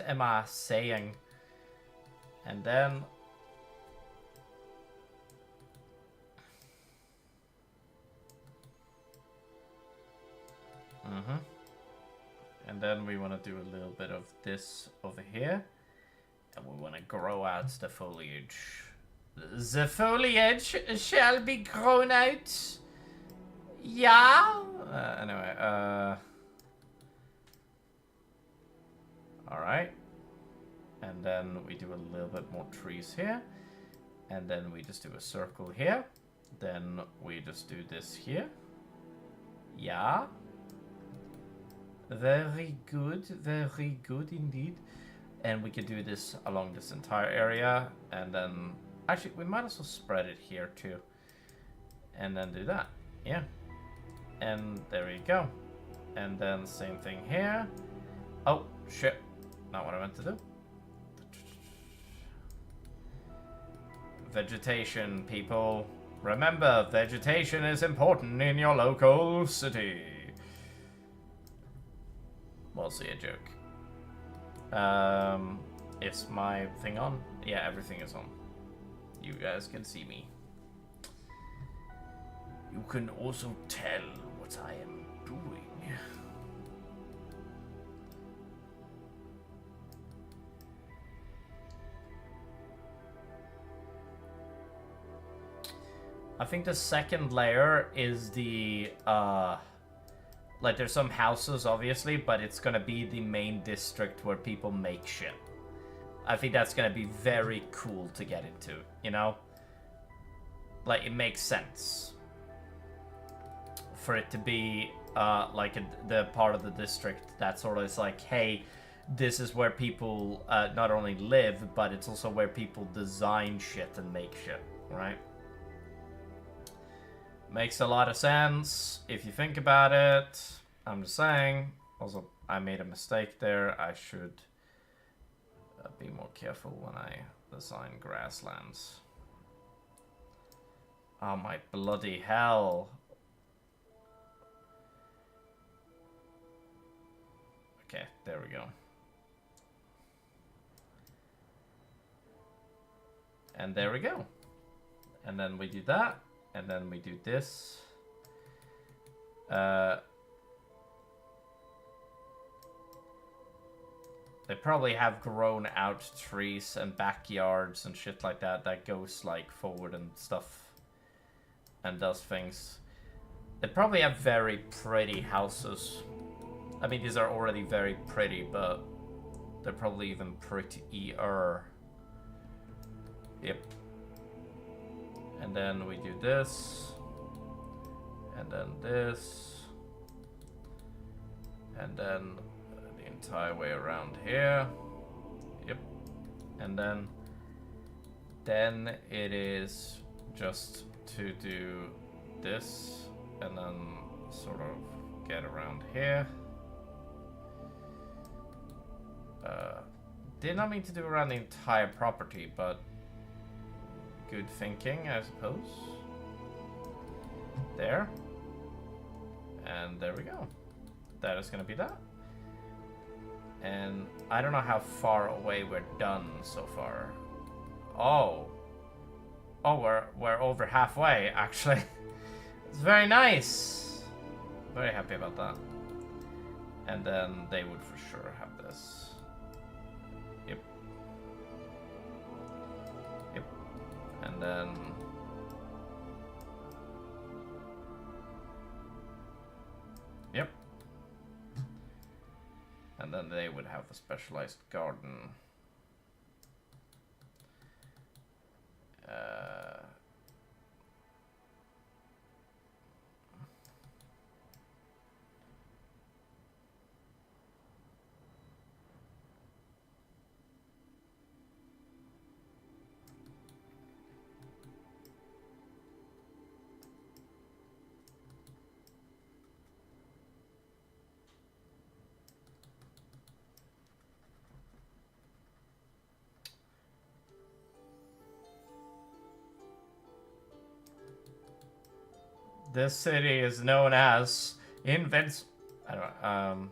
am I saying? And then Mm-hmm. And then we want to do a little bit of this over here. And we want to grow out the foliage. The foliage shall be grown out. Yeah. Anyway, alright. And then we do a little bit more trees here. And then we just do a circle here. Then we just do this here. Yeah. Very good indeed. And we can do this along this entire area. And then, actually, we might as well spread it here too. And then do that. Yeah. And there you go. And then same thing here. Oh, shit. Not what I meant to do. Vegetation, people. Remember, vegetation is important in your local city. Mostly a joke. Is my thing on? Yeah, everything is on. You guys can see me. You can also tell what I am doing. I think the second layer is the, like, there's some houses, obviously, but it's gonna be the main district where people make shit. I think that's gonna be very cool to get into, you know? Like, it makes sense for it to be, like, the part of the district that sort of is like, hey, this is where people, not only live, but it's also where people design shit and make shit, right? Makes a lot of sense if you think about it. I'm just saying. Also, I made a mistake there. I should be more careful when I design grasslands. Oh my bloody hell. Okay, there we go. And there we go. And then we do that. And then we do this. They probably have grown out trees and backyards and shit like that that goes like forward and stuff and does things. They probably have very pretty houses. I mean, these are already very pretty, but they're probably even prettier. Yep. And then we do this, and then this, and then the entire way around here. Yep. And then it is just to do this, and then sort of get around here. Did not mean to do around the entire property, but good thinking, I suppose. There. And there we go. That is going to be that. And I don't know how far away we're done so far. Oh. Oh, we're over halfway, actually. It's very nice. Very happy about that. And then they would for sure have this. Yep. Yep. And then yep. And then they would have a specialized garden. This city is known as I don't know,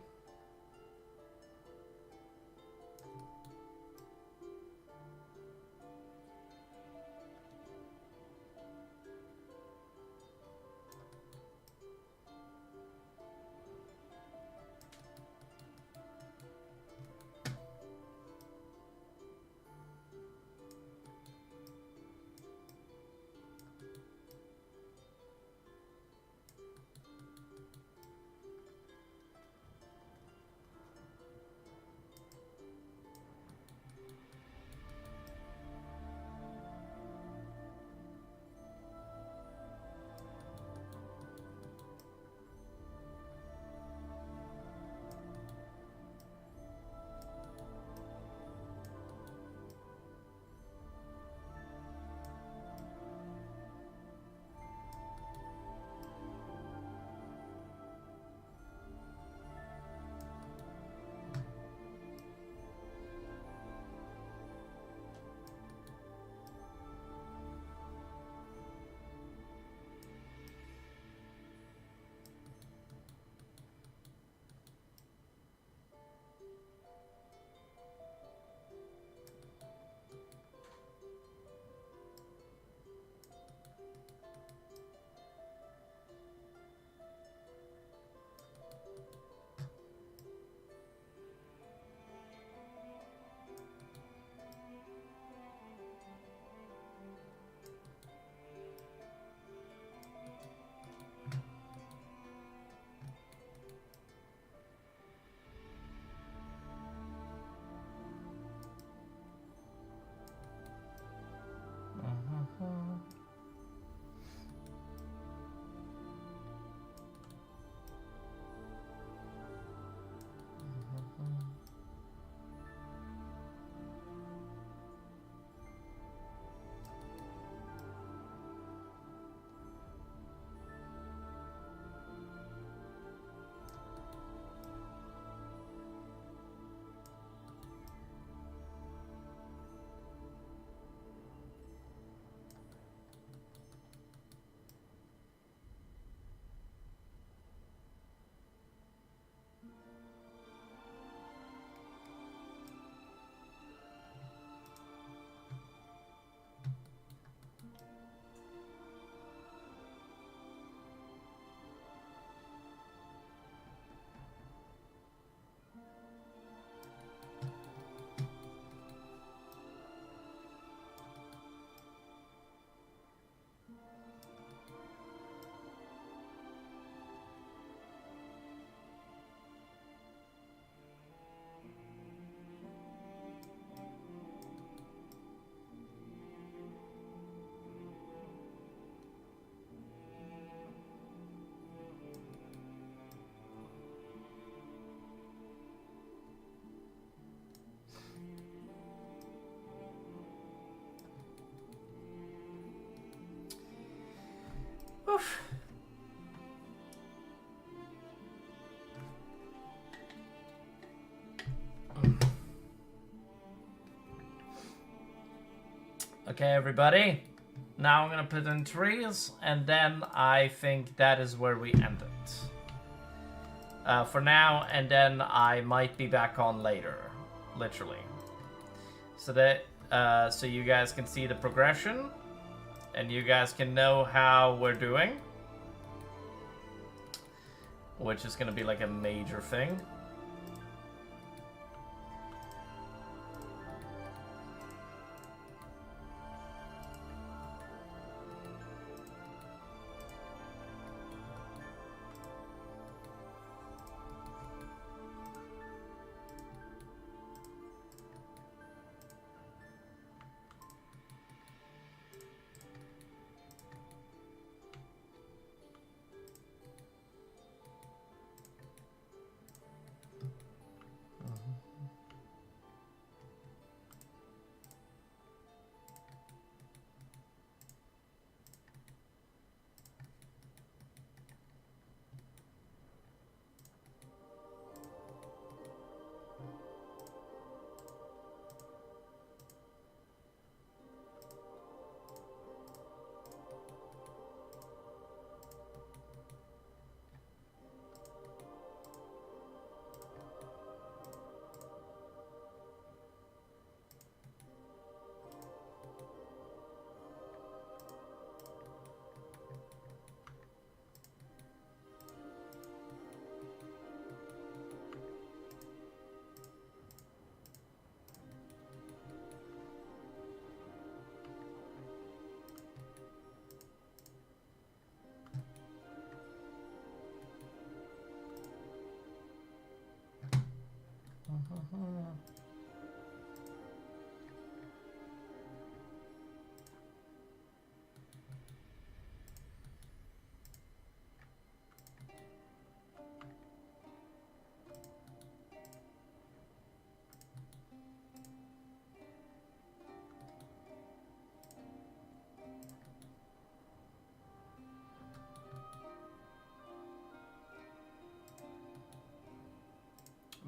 Oof. Okay, everybody. Now I'm gonna put in trees, and then I think that is where we end it. For now, and then I might be back on later. Literally. So that, so you guys can see the progression, and you guys can know how we're doing. Which is gonna be like a major thing.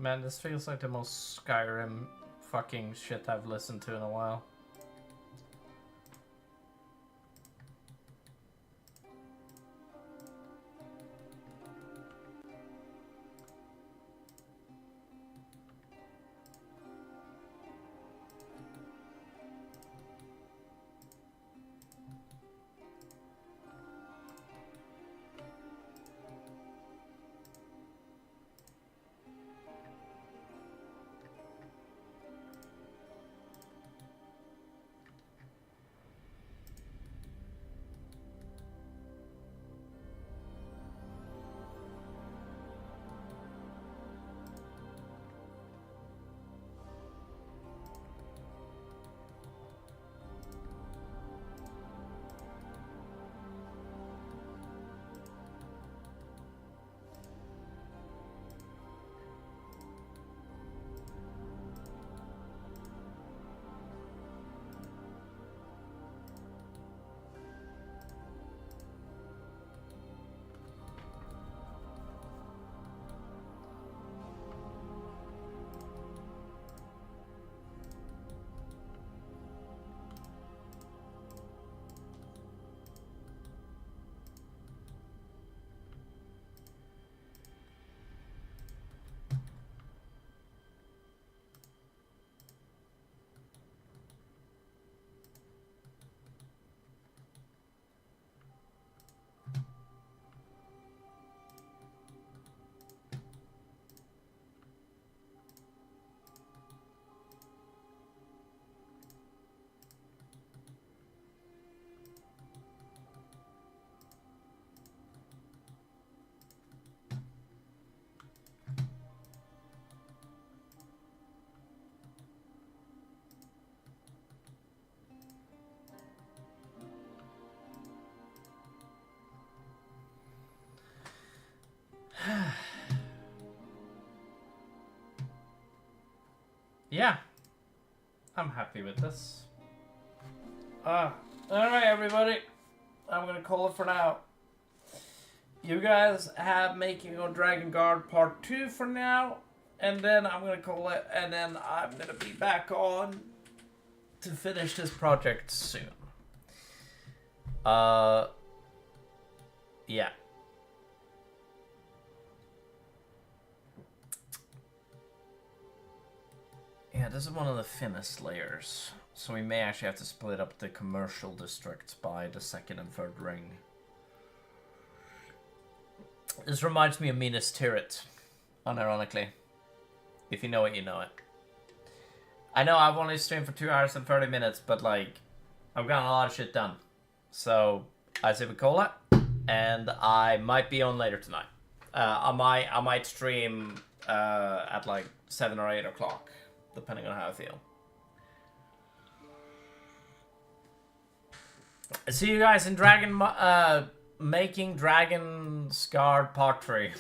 Man, this feels like the most Skyrim fucking shit I've listened to in a while. Yeah, I'm happy with this. Alright, everybody. I'm gonna call it for now. you guys have making on Dragonguard Part 2 for now, and then I'm gonna call it, and then I'm gonna be back on to finish this project soon. Yeah. Yeah, this is one of the thinnest layers, so we may actually have to split up the commercial districts by the second and third ring. This reminds me of Minas Tirith, unironically. If you know it, you know it. I know I've only streamed for 2 hours and 30 minutes, but like, I've gotten a lot of shit done. So, I say we call it, and I might be on later tonight. I might stream at like 7 or 8 o'clock, depending on how I feel. See you guys in making Dragonguard Part 3.